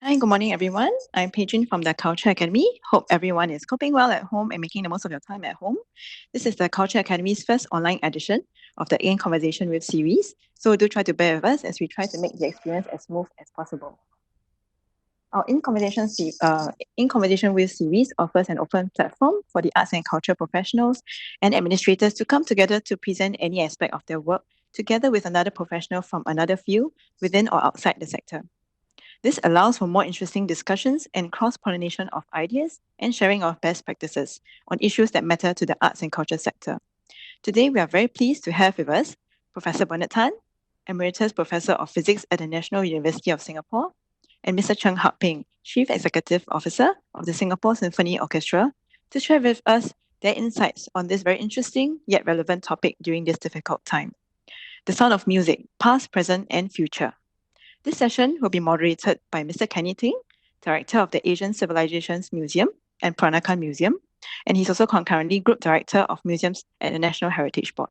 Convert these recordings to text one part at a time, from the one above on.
Hi, good morning, everyone. I'm Pei from the Culture Academy. Hope everyone is coping well at home and making the most of your time at home. This is the Culture Academy's first online edition of the In Conversation With series. So do try to bear with us as we try to make the experience as smooth as possible. Our In Conversation With series offers an open platform for the arts and culture professionals and administrators to come together to present any aspect of their work together with another professional from another field within or outside the sector. This allows for more interesting discussions and cross-pollination of ideas and sharing of best practices on issues that matter to the arts and culture sector. Today, we are very pleased to have with us Professor Bernard Tan, Emeritus Professor of Physics at the National University of Singapore, and Mr. Chng Hak-Peng, Chief Executive Officer of the Singapore Symphony Orchestra, to share with us their insights on this very interesting yet relevant topic during this difficult time. The sound of music, past, present, and future. This session will be moderated by Mr. Kenny Ting, Director of the Asian Civilizations Museum and Peranakan Museum, and he's also concurrently Group Director of Museums at the National Heritage Board.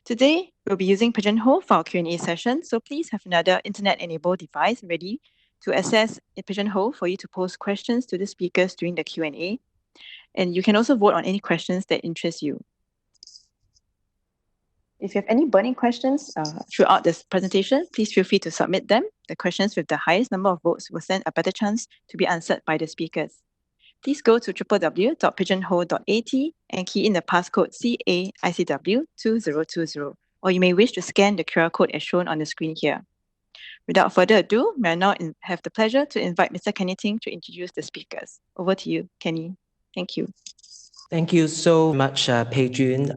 Today, we'll be using Pigeonhole for our Q&A session, so please have another internet-enabled device ready to access Pigeonhole for you to pose questions to the speakers during the Q&A. And you can also vote on any questions that interest you. If you have any burning questions throughout this presentation, please feel free to submit them. The questions with the highest number of votes will stand a better chance to be answered by the speakers. Please go to www.pigeonhole.at and key in the passcode CAICW2020, or you may wish to scan the QR code as shown on the screen here. Without further ado, may I now have the pleasure to invite Mr. Kenny Ting to introduce the speakers. Over to you, Kenny. Thank you. Thank you so much, Pei Jun.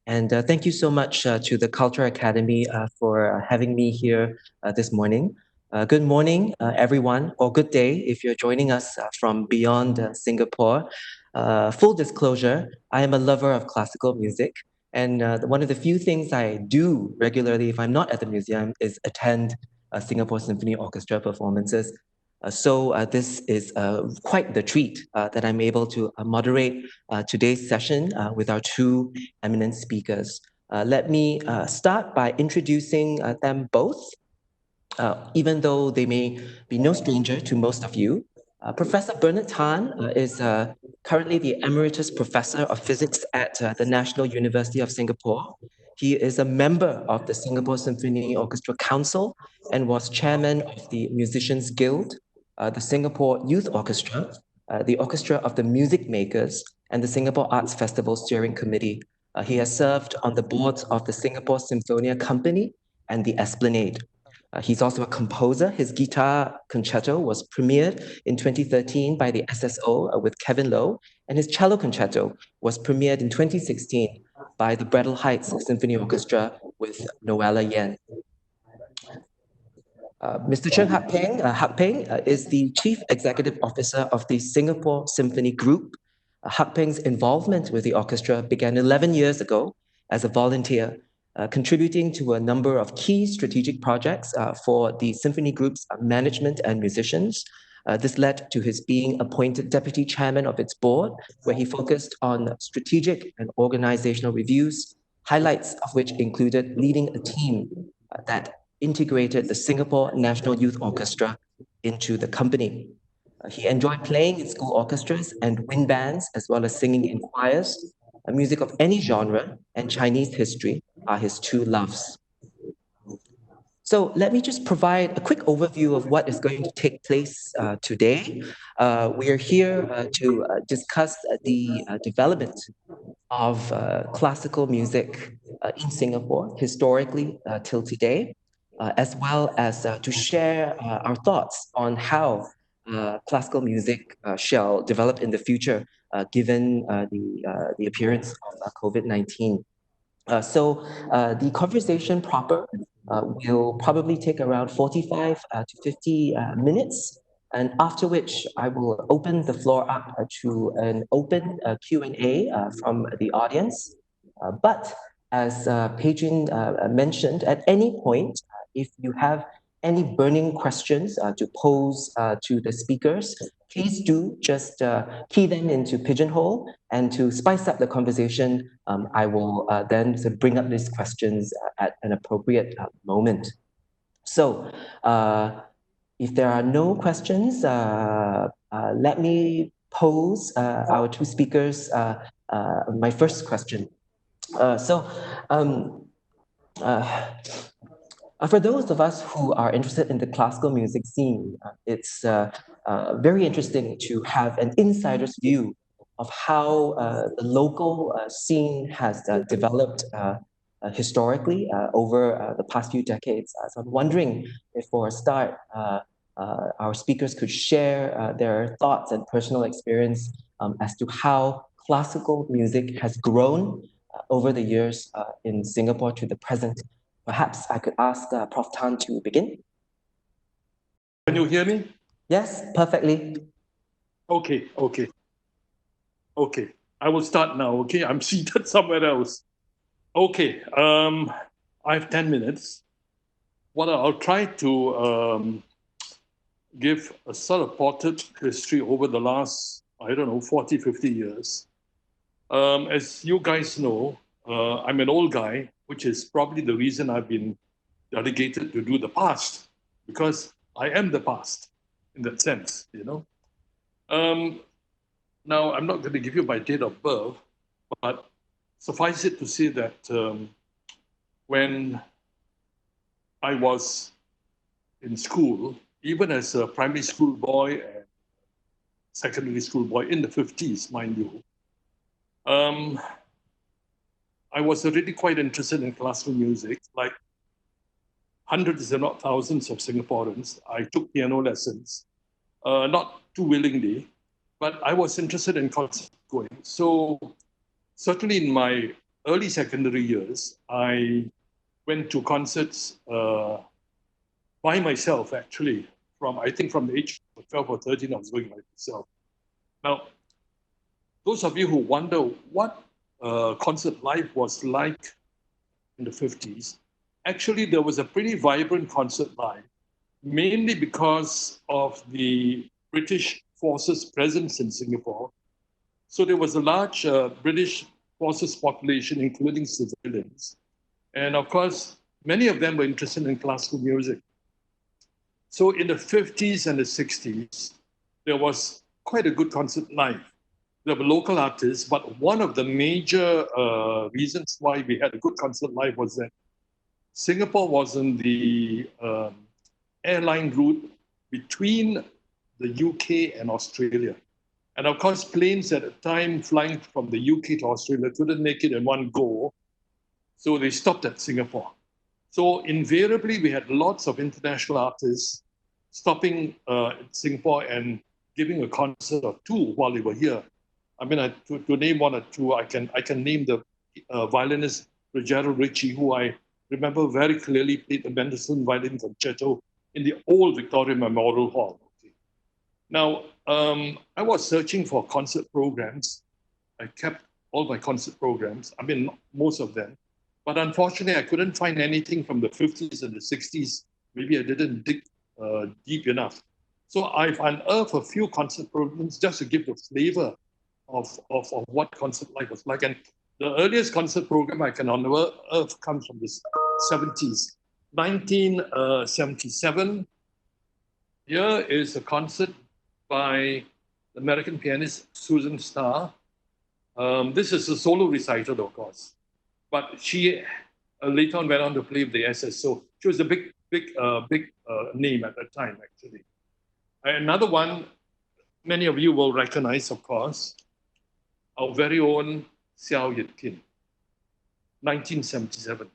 And thank you so much to the Culture Academy for having me here this morning. Good morning, everyone, or good day if you're joining us from beyond Singapore. Full disclosure, I am a lover of classical music. And one of the few things I do regularly if I'm not at the museum is attend Singapore Symphony Orchestra performances. So this is quite the treat that I'm able to moderate today's session with our two eminent speakers. Let me start by introducing them both, even though they may be no stranger to most of you. Professor Bernard Tan is currently the Emeritus Professor of Physics at the National University of Singapore. He is a member of the Singapore Symphony Orchestra Council and was chairman of the Musicians Guild, the Singapore Youth Orchestra, the Orchestra of the Music Makers, and the Singapore Arts Festival Steering Committee. He has served on the boards of the Singapore Symphonia Company and the Esplanade. He's also a composer. His guitar concerto was premiered in 2013 by the SSO with Kevin Lowe, and his cello concerto was premiered in 2016 by the Brettle Heights Symphony Orchestra with Noella Yen. Mr. Chng Hak-Peng is the Chief Executive Officer of the Singapore Symphony Group. Hak-Peng's involvement with the orchestra began 11 years ago as a volunteer, contributing to a number of key strategic projects for the symphony group's management and musicians. This led to his being appointed deputy chairman of its board, where he focused on strategic and organizational reviews, highlights of which included leading a team that integrated the Singapore National Youth Orchestra into the company. He enjoyed playing in school orchestras and wind bands, as well as singing in choirs. Music of any genre and Chinese history are his two loves. So let me just provide a quick overview of what is going to take place today. We are here to discuss the development of classical music in Singapore, historically till today, as well as to share our thoughts on how classical music shall develop in the future, given the appearance of COVID-19. So the conversation proper will probably take around 45 to 50 minutes, and after which I will open the floor up to an open Q&A from the audience. But as Pei-Jun mentioned, at any point, if you have any burning questions to pose to the speakers, please do just key them into Pigeonhole, and to spice up the conversation, I will then bring up these questions at an appropriate moment. So If there are no questions, let me pose our two speakers my first question. For those of us who are interested in the classical music scene, it's very interesting to have an insider's view of how the local scene has developed historically over the past few decades. So I'm wondering if, for a start, our speakers could share their thoughts and personal experience as to how classical music has grown over the years in Singapore to the present. Perhaps I could ask Prof. Tan to begin. Can you hear me? Yes, perfectly. Okay. I will start now. Okay, I'm seated somewhere else. Okay. I have 10 minutes. What I'll try to give a sort of potted history over the last, 40, 50 years. As you guys know, I'm an old guy, which is probably the reason I've been delegated to do the past, because I am the past in that sense, Now, I'm not going to give you my date of birth, but suffice it to say that when I was in school, even as a primary school boy and secondary school boy in the 50s, mind you, I was already quite interested in classical music. Like hundreds, if not thousands, of Singaporeans, I took piano lessons, not too willingly, but I was interested in concert going. So certainly in my early secondary years, I went to concerts by myself, actually. I think from the age of 12 or 13, I was going by myself. Now, those of you who wonder what concert life was like in the 50s, actually there was a pretty vibrant concert life, mainly because of the British forces' presence in Singapore. So there was a large British forces population, including civilians. And of course, many of them were interested in classical music. So in the 50s and the 60s, there was quite a good concert life. There were local artists, but one of the major reasons why we had a good concert life was that Singapore was on the airline route between the UK and Australia. And of course, planes at the time flying from the UK to Australia couldn't make it in one go. So they stopped at Singapore. So invariably, we had lots of international artists stopping in Singapore and giving a concert or two while they were here. I mean, to name one or two, I can name the violinist Rogero Ricci, who I remember very clearly played the Mendelssohn Violin Concerto in the old Victoria Memorial Hall. Okay. Now, I was searching for concert programs. I kept all my concert programs, I mean, most of them. But unfortunately, I couldn't find anything from the 50s and the 60s. Maybe I didn't dig deep enough. So I've unearthed a few concert programs just to give the flavor of what concert life was like. And the earliest concert program I can unearth comes from the 70s. 1977, here is a concert by the American pianist Susan Starr. This is a solo recital, of course. But she later on went on to play with the SS. So she was a big name at that time, actually. Another one, many of you will recognize, of course, our very own Xiao Yitkin, 1977.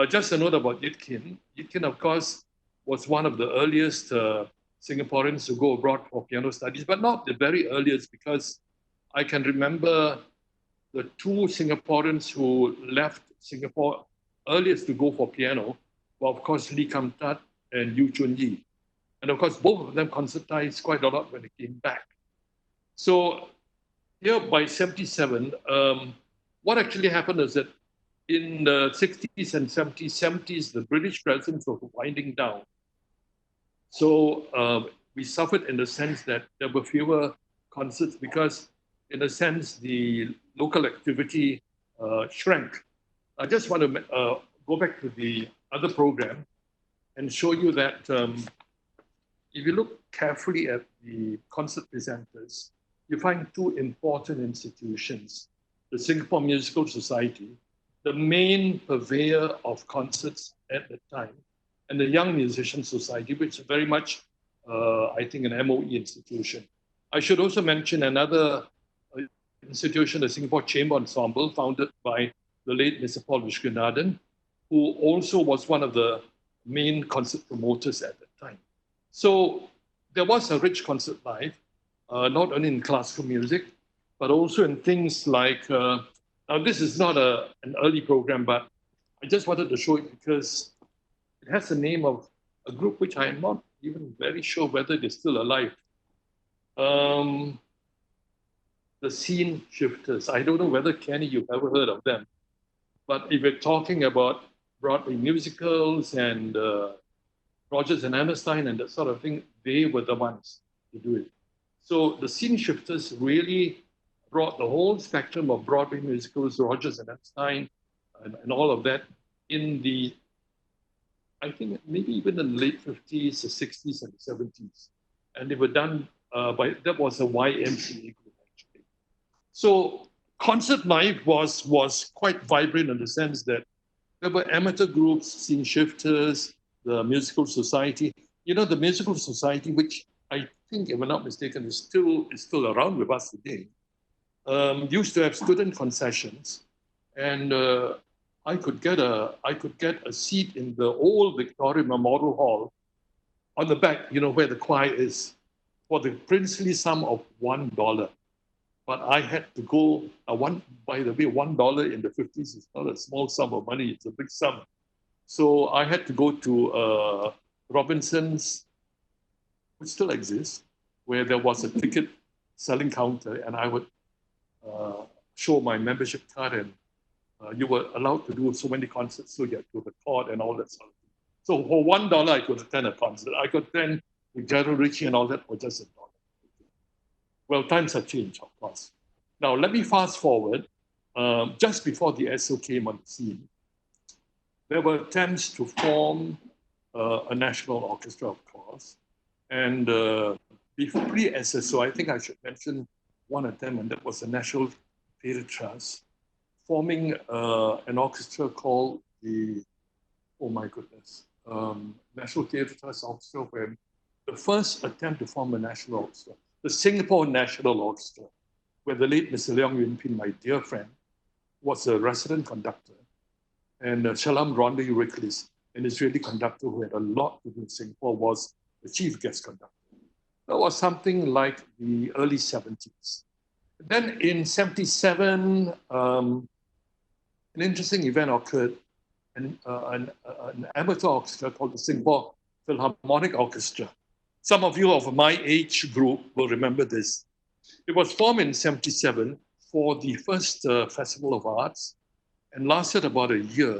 Just a note about Yitkin. Yitkin, of course, was one of the earliest Singaporeans to go abroad for piano studies, but not the very earliest, because I can remember the two Singaporeans who left Singapore earliest to go for piano were, of course, Lee Kam Tat and Yu Chun Yi. And of course, both of them concertized quite a lot when they came back. So here by 77, what actually happened is that in the 60s and 70s, the British presence was winding down. So we suffered in the sense that there were fewer concerts because, in a sense, the local activity shrank. I just want to go back to the other program and show you that if you look carefully at the concert presenters, you find two important institutions: the Singapore Musical Society, the main purveyor of concerts at the time, and the Young Musician Society, which is very much, I think, an MOE institution. I should also mention another institution, the Singapore Chamber Ensemble, founded by the late Mr. Paul Vishwanathan, who also was one of the main concert promoters at that time. So there was a rich concert life, not only in classical music, but also in things like, now this is not an early program, but I just wanted to show it because it has the name of a group which I am not even very sure whether they're still alive. The Scene Shifters. I don't know whether, Kenny, you've ever heard of them. But if we're talking about Broadway musicals and Rodgers and Hammerstein and that sort of thing, they were the ones to do it. So the Scene Shifters really brought the whole spectrum of Broadway musicals, Rodgers and Hammerstein, and all of that in the, I think maybe even in the late 50s, the 60s, and the 70s. And they were done by, that was a YMCA group, actually. So concert life was quite vibrant in the sense that there were amateur groups, Scene Shifters, the Musical Society. You know, the Musical Society, which I think, if I'm not mistaken, is still around with us today, used to have student concessions, and I could get a seat in the old Victoria Memorial Hall on the back, you know, where the choir is, for the princely sum of $1. But I had to go, by the way, $1 in the 50s is not a small sum of money, it's a big sum. So I had to go to Robinson's, which still exists, where there was a ticket selling counter, and I would show my membership card, and you were allowed to do so many concerts, so you had to record and all that sort of thing. So for $1, I could attend a concert. I could attend with Gerald Ritchie and all that for just $1. Well, times have changed, of course. Now, let me fast forward. Just before the SO came on the scene, there were attempts to form a national orchestra, of course. And pre-SSO, I think I should mention one of them, and that was the National Theatre Trust, forming an orchestra called the, oh my goodness, National Theatre Trust Orchestra, where the first attempt to form a national orchestra, the Singapore National Orchestra, where the late Mr. Leong Yun Pin, my dear friend, was a resident conductor, and Shalom Ronde Ricklis, an Israeli conductor who had a lot to do in Singapore, was the chief guest conductor. That was something like the early 70s. Then in 77, an interesting event occurred. An amateur orchestra called the Singapore Philharmonic Orchestra. Some of you of my age group will remember this. It was formed in 77 for the first Festival of Arts and lasted about a year.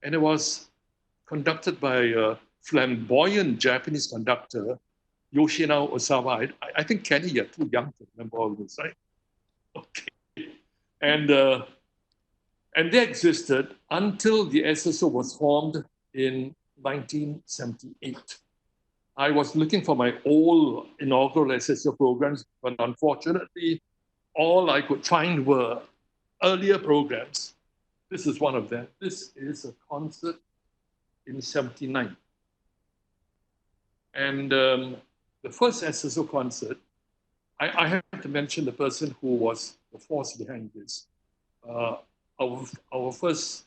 And it was conducted by a flamboyant Japanese conductor, Yoshino Osawa. I think, Kenny, you're too young to remember all this, right? Okay. And they existed until the SSO was formed in 1978. I was looking for my old inaugural SSO programs, but unfortunately, all I could find were earlier programs. This is one of them. This is a concert in 79. And the first SSO concert, I have to mention the person who was the force behind this. Our first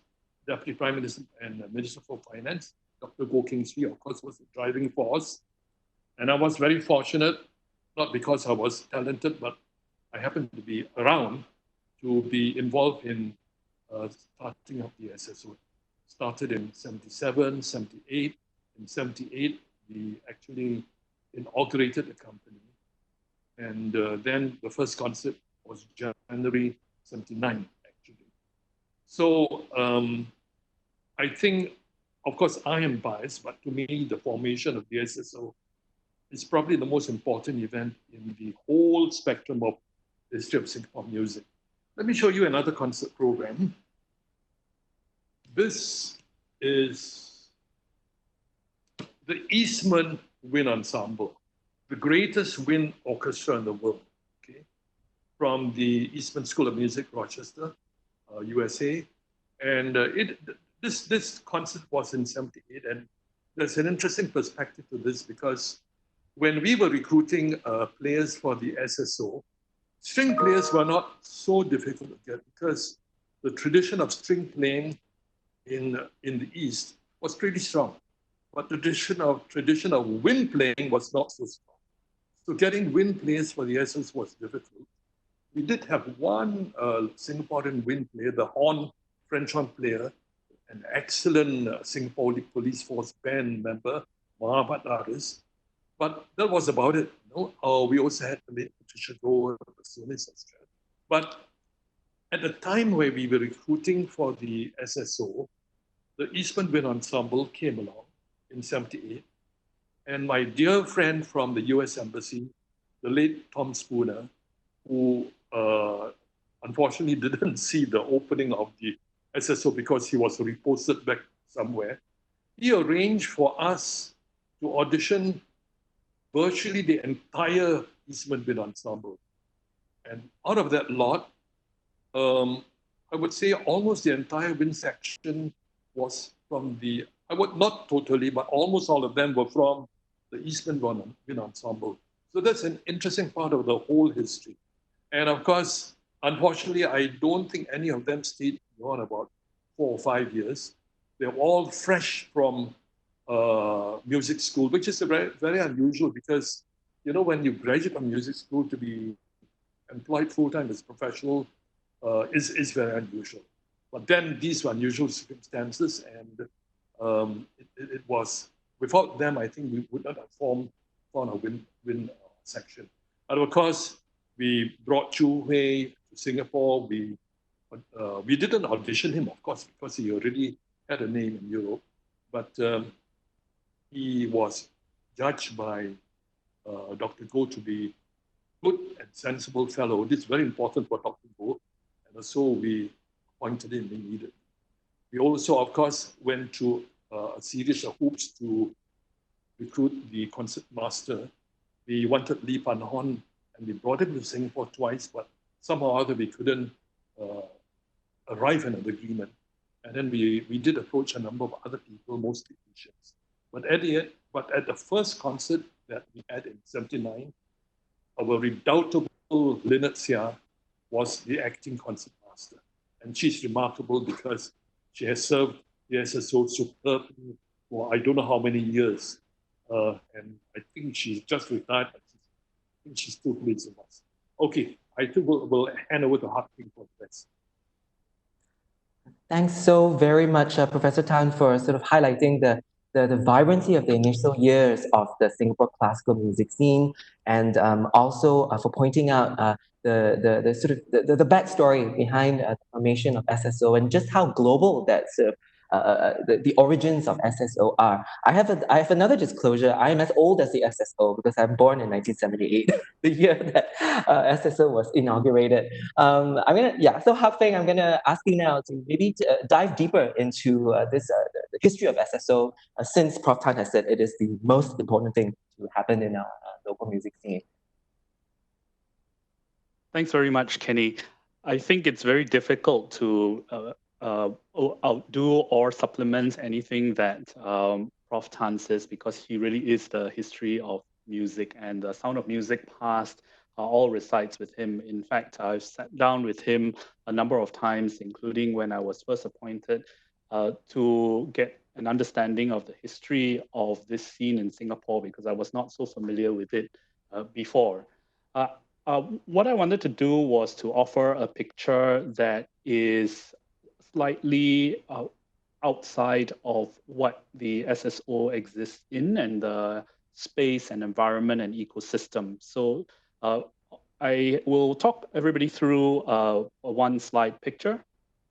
Deputy Prime Minister and Minister for Finance, Dr. Goh Keng Swee, of course, was the driving force. And I was very fortunate, not because I was talented, but I happened to be around to be involved in starting up the SSO. Started in 77, 78. In 78, we actually inaugurated the company. And then the first concert was January 79, actually. So I think, of course, I am biased, but to me, the formation of the SSO is probably the most important event in the whole spectrum of the history of Singapore music. Let me show you another concert program. This the Eastman Wind Ensemble, the greatest wind orchestra in the world, okay, from the Eastman School of Music, Rochester, USA. And this concert was in '78. And there's an interesting perspective to this because when we were recruiting players for the SSO, string players were not so difficult to get because the tradition of string playing in the East was pretty strong. But the tradition of wind playing was not so strong. So getting wind players for the SSO was difficult. We did have one Singaporean wind player, the horn, French horn player, an excellent Singapore Police Force band member, Mahabat Aris. But that was about it. We also had the late Patricia Goer, the bassoonist, etc. But at the time where we were recruiting for the SSO, the Eastman Wind Ensemble came along in '78. And my dear friend from the US Embassy, the late Tom Spooner, who unfortunately didn't see the opening of the SSO because he was reposted back somewhere, he arranged for us to audition virtually the entire Eastman Wind Ensemble. And out of that lot, I would say almost the entire wind section was from I would not totally, but almost all of them were from the Eastman Wind Ensemble. So that's an interesting part of the whole history. And of course, unfortunately, I don't think any of them stayed beyond about 4 or 5 years. They're all fresh from music school, which is very, very unusual because, when you graduate from music school to be employed full-time as a professional is very unusual. But then these were unusual circumstances, and it was, without them, I think we would not have formed a wind section. And of course, we brought Chu Hui to Singapore. We didn't audition him, of course, because he already had a name in Europe. But he was judged by Dr. Goh to be good and sensible fellow. This is very important for Dr. Goh. And so we appointed him immediately. We also, of course, went through a series of hoops to recruit the concert master. We wanted Lee Pan Hon, and we brought him to Singapore twice, but somehow or other we couldn't arrive at an agreement. And then we did approach a number of other people, mostly Asians. But at the first concert that we had in '79, our redoubtable Lynette Seah was the acting concert master. And she's remarkable because she has served the SSO superbly for I don't know how many years. And I think she's just retired, but I think she's still plays with us. Okay, I think we'll hand over to Hak-Peng for this. Thanks so very much, Professor Tan, for sort of highlighting the vibrancy of the initial years of the Singapore classical music scene, and also for pointing out the sort of the backstory behind the formation of SSO and just how global that sort of the origins of SSO are. I have another disclosure. I am as old as the SSO because I'm born in 1978, the year that SSO was inaugurated. So Hak-Peng, I'm gonna ask you now to maybe dive deeper into the history of SSO, since Prof. Tan has said it is the most important thing to happen in our local music scene. Thanks very much, Kenny. I think it's very difficult to outdo or supplement anything that Prof. Tan says, because he really is the history of music, and the sound of music past all resides with him. In fact, I've sat down with him a number of times, including when I was first appointed, to get an understanding of the history of this scene in Singapore, because I was not so familiar with it before. What I wanted to do was to offer a picture that is slightly outside of what the SSO exists in, and the space and environment and ecosystem. So I will talk everybody through a one slide picture.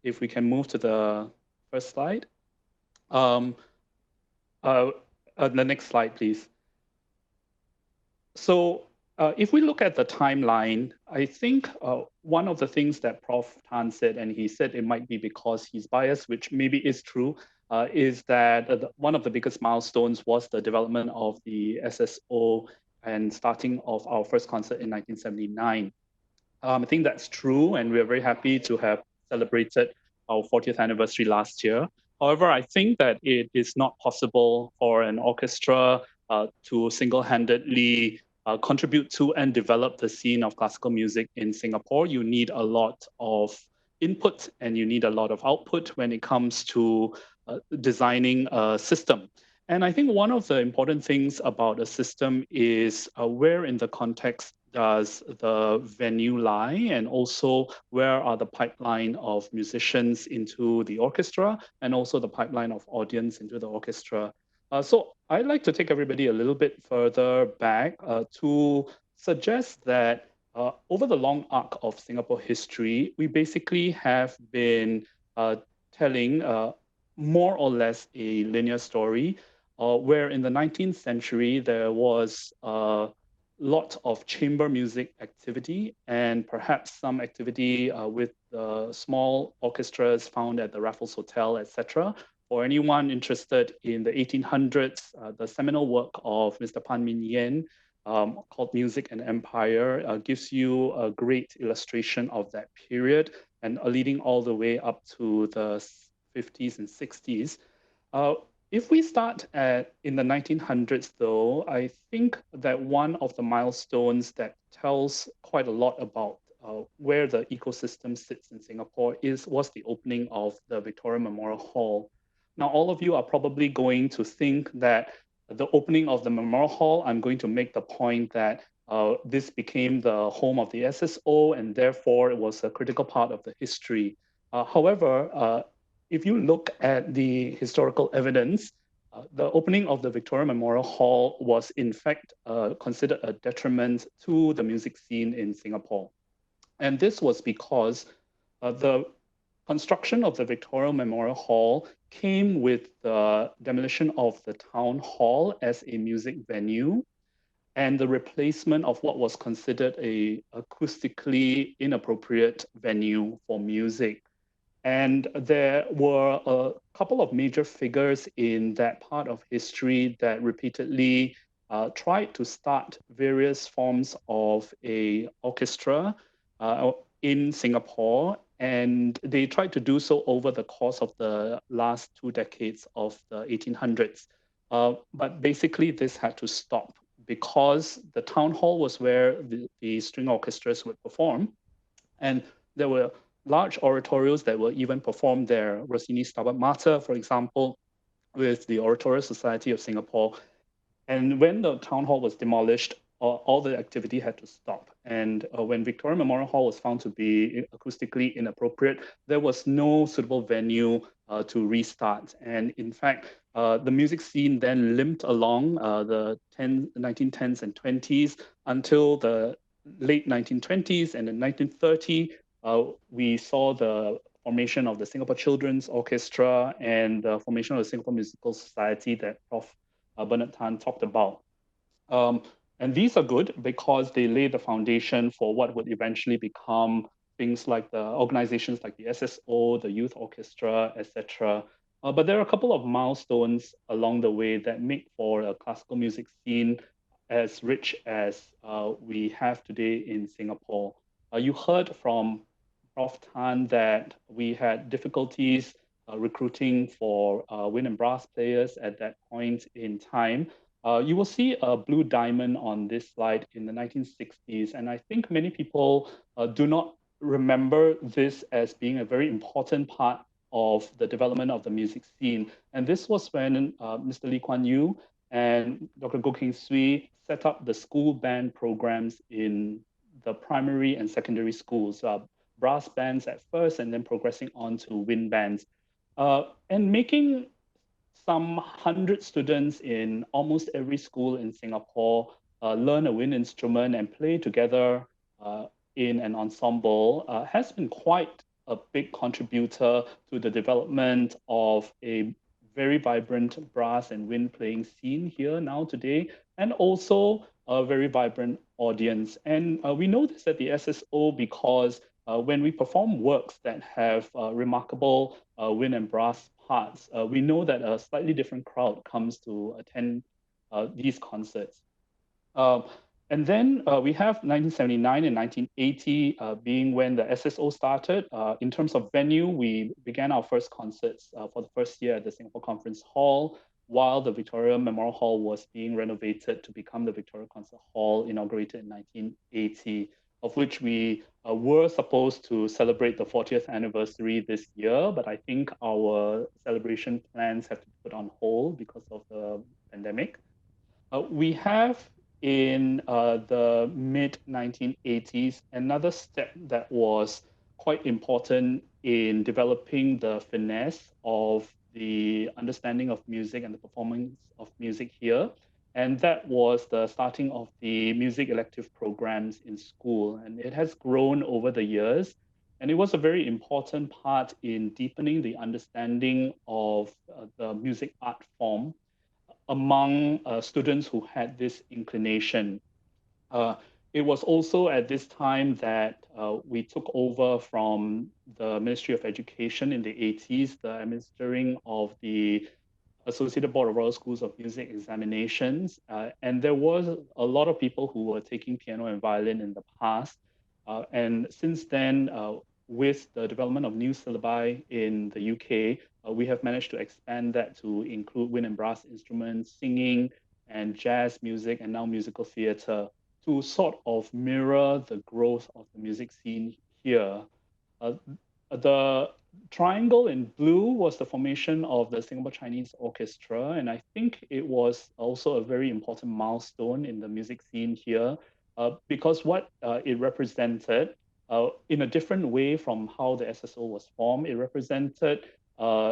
If we can move to the first slide. The next slide, please. So if we look at the timeline, I think one of the things that Prof. Tan said, and he said it might be because he's biased, which maybe is true, is that one of the biggest milestones was the development of the SSO and starting of our first concert in 1979. I think that's true, and we're very happy to have celebrated our 40th anniversary last year. However, I think that it is not possible for an orchestra to single-handedly contribute to and develop the scene of classical music in Singapore. You need a lot of input and you need a lot of output when it comes to designing a system. And I think one of the important things about a system is where in the context does the venue lie, and also where are the pipeline of musicians into the orchestra, and also the pipeline of audience into the orchestra. So I'd like to take everybody a little bit further back to suggest that over the long arc of Singapore history, we basically have been telling more or less a linear story, where in the 19th century there was a lot of chamber music activity and perhaps some activity with small orchestras found at the Raffles Hotel, etc. For anyone interested in the 1800s, the seminal work of Mr. Pan Min Yen, called Music and Empire, gives you a great illustration of that period and leading all the way up to the 50s and 60s. If we start in the 1900s, though, I think that one of the milestones that tells quite a lot about where the ecosystem sits in Singapore was the opening of the Victoria Memorial Hall. Now, all of you are probably going to think that the opening of the Memorial Hall, I'm going to make the point that this became the home of the SSO, and therefore it was a critical part of the history. However, if you look at the historical evidence, the opening of the Victoria Memorial Hall was in fact considered a detriment to the music scene in Singapore. And this was because the construction of the Victoria Memorial Hall came with the demolition of the town hall as a music venue and the replacement of what was considered a acoustically inappropriate venue for music. And there were a couple of major figures in that part of history that repeatedly tried to start various forms of a orchestra in Singapore. And they tried to do so over the course of the last 2 decades of the 1800s. But basically, this had to stop because the town hall was where the string orchestras would perform. And there were large oratorios that were even performed there. Rossini's Stabat Mater, for example, with the Oratorio Society of Singapore. And when the town hall was demolished, all the activity had to stop. And when Victoria Memorial Hall was found to be acoustically inappropriate, there was no suitable venue to restart. And in fact, the music scene then limped along the 1910s and 20s until the late 1920s, and in 1930, we saw the formation of the Singapore Children's Orchestra and the formation of the Singapore Musical Society that Prof. Bernard Tan talked about. And these are good because they lay the foundation for what would eventually become things like the organizations like the SSO, the Youth Orchestra, etc. But there are a couple of milestones along the way that make for a classical music scene as rich as we have today in Singapore. You heard from Prof. Tan that we had difficulties recruiting for wind and brass players at that point in time. You will see a blue diamond on this slide in the 1960s, and I think many people do not remember this as being a very important part of the development of the music scene. And this was when Mr. Lee Kuan Yew and Dr. Goh Keng Swee set up the school band programs in the primary and secondary schools, brass bands at first, and then progressing on to wind bands, and making some 100 students in almost every school in Singapore learn a wind instrument and play together in an ensemble has been quite a big contributor to the development of a very vibrant brass and wind playing scene here now today, and also a very vibrant audience. And we know this at the SSO because when we perform works that have remarkable wind and brass parts, we know that a slightly different crowd comes to attend these concerts. And then we have 1979 and 1980 being when the SSO started. In terms of venue, we began our first concerts for the first year at the Singapore Conference Hall, while the Victoria Memorial Hall was being renovated to become the Victoria Concert Hall, inaugurated in 1980, of which we were supposed to celebrate the 40th anniversary this year, but I think our celebration plans have to be put on hold because of the pandemic. We have in the mid 1980s another step that was quite important in developing the finesse of the understanding of music and the performance of music here. And that was the starting of the music elective programs in school. And it has grown over the years. And it was a very important part in deepening the understanding of the music art form among students who had this inclination. It was also at this time that we took over from the Ministry of Education in the 80s, the administering of the Associated Board of Royal Schools of Music examinations. And there was a lot of people who were taking piano and violin in the past. And since then, with the development of new syllabi in the UK, we have managed to expand that to include wind and brass instruments, singing, and jazz music, and now musical theatre, to sort of mirror the growth of the music scene here. The triangle in blue was the formation of the Singapore Chinese Orchestra, and I think it was also a very important milestone in the music scene here, because what it represented, in a different way from how the SSO was formed, it represented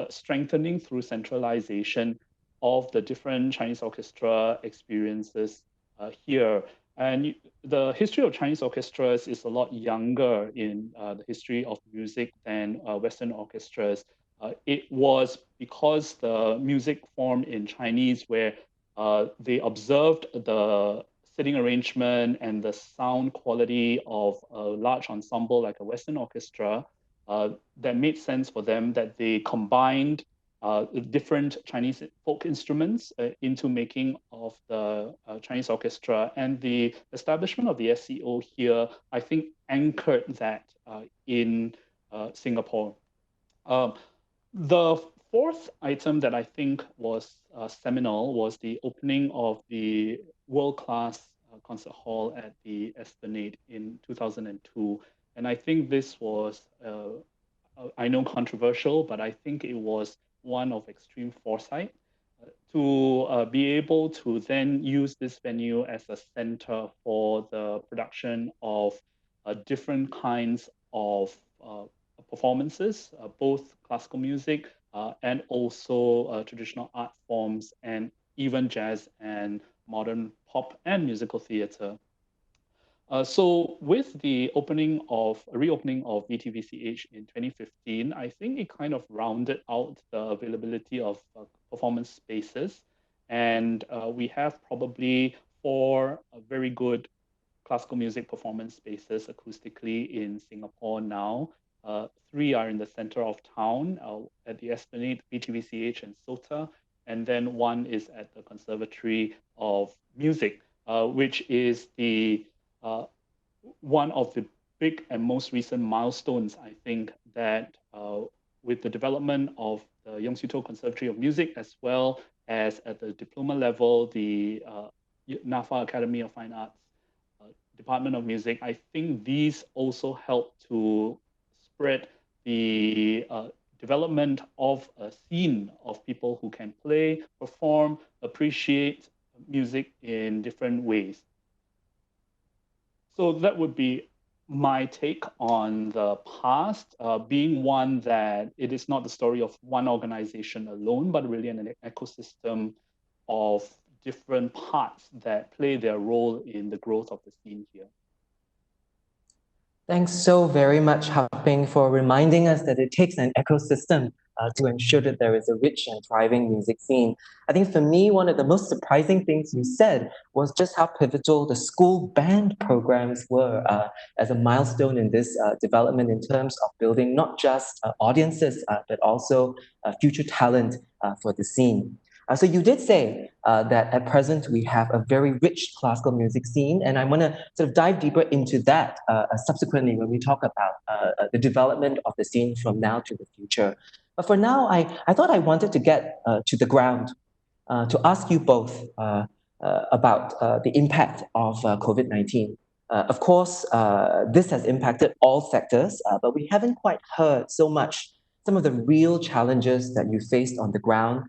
strengthening through centralization of the different Chinese orchestra experiences here. And the history of Chinese orchestras is a lot younger in the history of music than Western orchestras. It was because the music formed in Chinese where they observed the sitting arrangement and the sound quality of a large ensemble like a Western orchestra, that made sense for them, that they combined different Chinese folk instruments into making of the Chinese orchestra. And the establishment of the SCO here, I think, anchored that in Singapore. The fourth item that I think was seminal was the opening of the world-class concert hall at the Esplanade in 2002. And I think this was, I know, controversial, but I think it was one of extreme foresight to be able to then use this venue as a center for the production of different kinds of performances, both classical music and also traditional art forms, and even jazz and modern pop and musical theatre. So with the reopening of VTVCH in 2015, I think it kind of rounded out the availability of performance spaces. And we have probably 4 very good classical music performance spaces acoustically in Singapore now. 3 are in the center of town at the Esplanade, VTVCH, and SOTA. And then 1 is at the Conservatory of Music, which is the one of the big and most recent milestones, I think, that with the development of the Yong Siew Toh Conservatory of Music, as well as at the diploma level, the NAFA Academy of Fine Arts Department of Music, I think these also help to spread the development of a scene of people who can play, perform, appreciate music in different ways. So that would be my take on the past, being one that it is not the story of one organization alone, but really an ecosystem of different parts that play their role in the growth of the scene here. Thanks so very much, Hak-Peng, for reminding us that it takes an ecosystem to ensure that there is a rich and thriving music scene. I think for me, one of the most surprising things you said was just how pivotal the school band programs were as a milestone in this development in terms of building not just audiences, but also future talent for the scene. So you did say that at present we have a very rich classical music scene, and I want to sort of dive deeper into that subsequently when we talk about the development of the scene from now to the future. But for now, I thought I wanted to get to the ground to ask you both about the impact of COVID-19. Of course, this has impacted all sectors, but we haven't quite heard so much some of the real challenges that you faced on the ground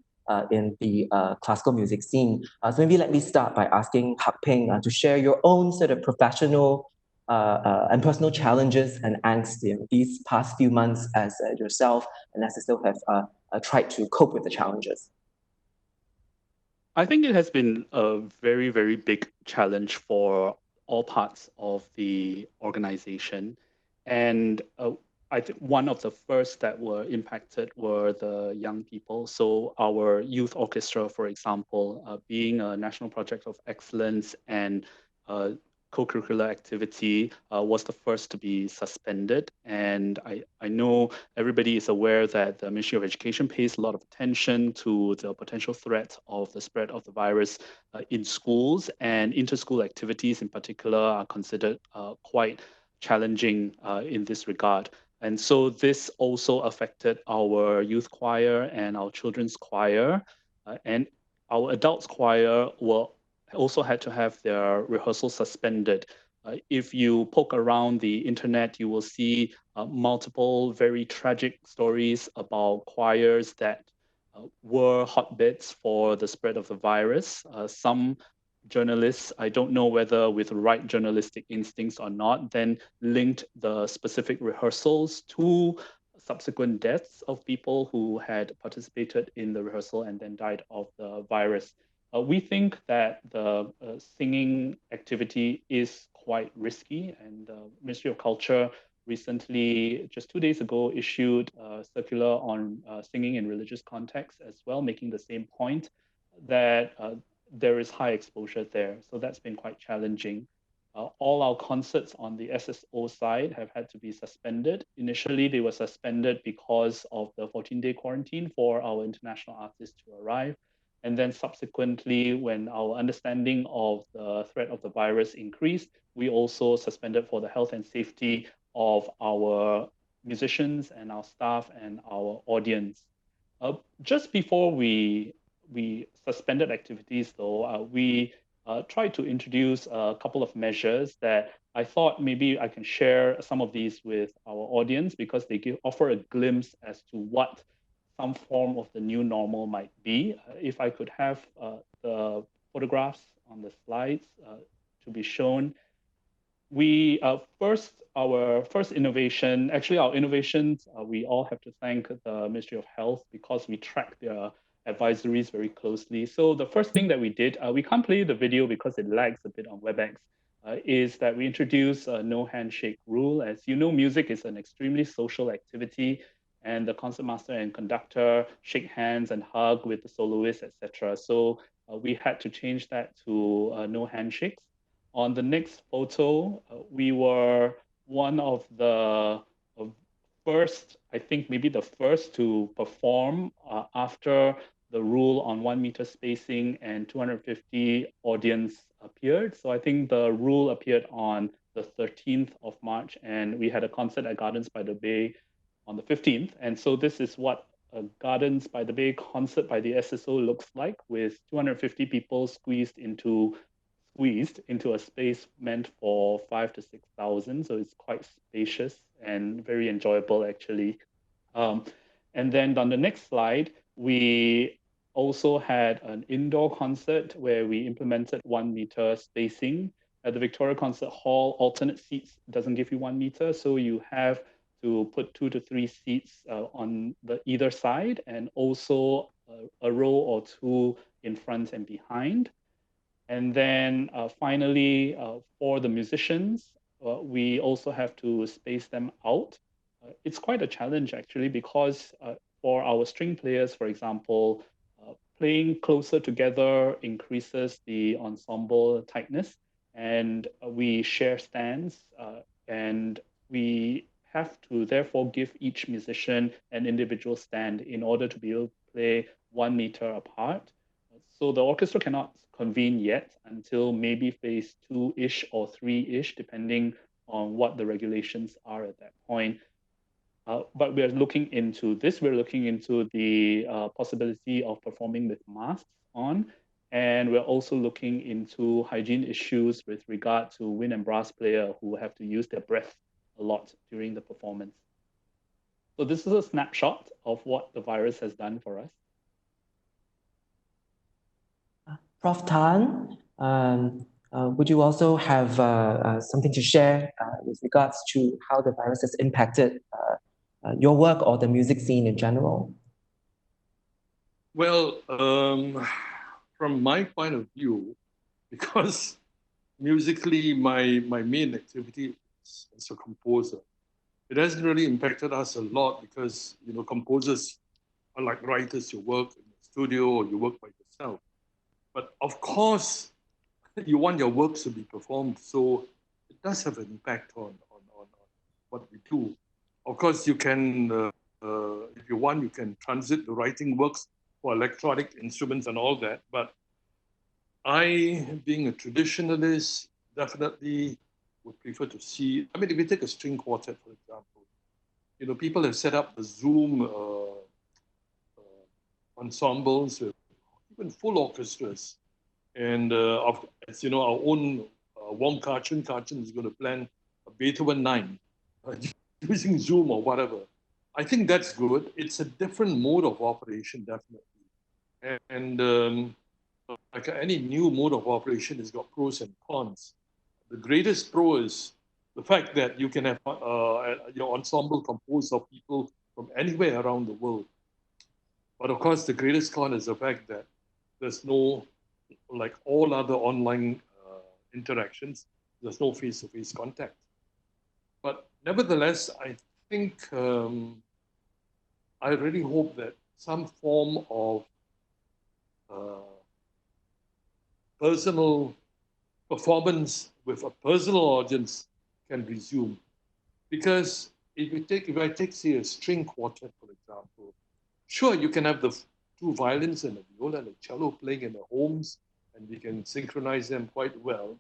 in the classical music scene. So maybe let me start by asking Hak-Peng to share your own sort of professional and personal challenges and angst these past few months as yourself and SSO have tried to cope with the challenges. I think it has been a very, very big challenge for all parts of the organization. And I think one of the first that were impacted were the young people. So our youth orchestra, for example, being a national project of excellence and co-curricular activity was the first to be suspended. And I know everybody is aware that the Ministry of Education pays a lot of attention to the potential threat of the spread of the virus in schools, and inter-school activities in particular are considered quite challenging in this regard. And so this also affected our youth choir and our children's choir, and our adults choir were also had to have their rehearsal suspended. If you poke around the internet, you will see multiple very tragic stories about choirs that were hotbeds for the spread of the virus. Some journalists, I don't know whether with the right journalistic instincts or not, then linked the specific rehearsals to subsequent deaths of people who had participated in the rehearsal and then died of the virus. We think that the singing activity is quite risky, and the Ministry of Culture recently, just 2 days ago, issued a circular on singing in religious contexts as well, making the same point that there is high exposure there. So that's been quite challenging. All our concerts on the SSO side have had to be suspended. Initially, they were suspended because of the 14-day quarantine for our international artists to arrive. And then subsequently, when our understanding of the threat of the virus increased, we also suspended for the health and safety of our musicians and our staff and our audience. Just before we suspended activities, though, we tried to introduce a couple of measures that I thought maybe I can share some of these with our audience because they offer a glimpse as to what some form of the new normal might be. If I could have the photographs on the slides to be shown. Our first innovation, actually our innovations, we all have to thank the Ministry of Health because we track their advisories very closely. So the first thing that we did, we can't play the video because it lags a bit on WebEx, is that we introduced a no handshake rule. As you know, music is an extremely social activity, and the concertmaster and conductor shake hands and hug with the soloist, etc. So we had to change that to no handshakes. On the next photo, we were one of the first, I think maybe the first to perform after the rule on 1 meter spacing and 250 audience appeared. So I think the rule appeared on the 13th of March, and we had a concert at Gardens by the Bay on the 15th. And so this is what a Gardens by the Bay concert by the SSO looks like, with 250 people squeezed into a space meant for 5,000 to 6,000. So it's quite spacious and very enjoyable, actually. And then on the next slide, we also had an indoor concert where we implemented 1 meter spacing. At the Victoria Concert Hall, alternate seats doesn't give you 1 meter, so you have to put 2 to 3 seats on the either side, and also a row or two in front and behind. And then finally, for the musicians, we also have to space them out. It's quite a challenge actually because for our string players, for example, playing closer together increases the ensemble tightness, and we share stands, and we have to therefore give each musician an individual stand in order to be able to play 1 meter apart. So the orchestra cannot convene yet until maybe phase two-ish or three-ish, depending on what the regulations are at that point. But we're looking into this. We're looking into the possibility of performing with masks on. And we're also looking into hygiene issues with regard to wind and brass player who have to use their breath a lot during the performance. So this is a snapshot of what the virus has done for us. Prof. Tan, would you also have something to share with regards to how the virus has impacted your work or the music scene in general? Well, from my point of view, because musically my main activity is as a composer, it hasn't really impacted us a lot because, you know, composers are like writers. You work in the studio or you work by yourself. But of course, you want your works to be performed, so it does have an impact on what we do. Of course, you can, if you want, you can transit the writing works for electronic instruments and all that. But I, being a traditionalist, definitely would prefer to see. I mean, if you take a string quartet, for example, you know, people have set up the Zoom ensembles with even full orchestras. And as you know, our own Wong Kar-Chun is going to plan a Beethoven 9 using Zoom or whatever. I think that's good. It's a different mode of operation, definitely. And like any new mode of operation, it's got pros and cons. The greatest pro is the fact that you can have your ensemble composed of people from anywhere around the world. But of course, the greatest con is the fact that there's no, like all other online interactions, there's no face-to-face contact. But nevertheless, I think I really hope that some form of personal performance with a personal audience can resume. Because if I take, say, a string quartet, for example, sure, you can have the two violins and a viola and a cello playing in their homes, and we can synchronize them quite well.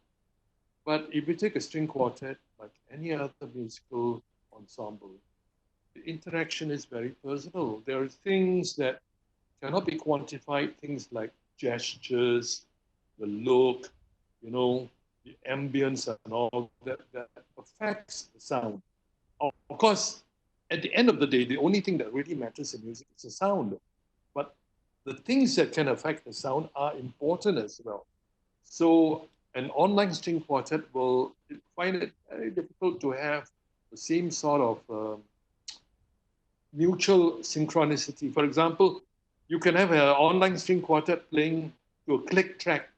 But if you take a string quartet, like any other musical ensemble, the interaction is very personal. There are things that cannot be quantified, things like gestures, the look, you know, the ambience and all that affects the sound. Of course, at the end of the day, the only thing that really matters in music is the sound. But the things that can affect the sound are important as well. So an online string quartet will find it very difficult to have the same sort of mutual synchronicity. For example, you can have an online string quartet playing to a click track,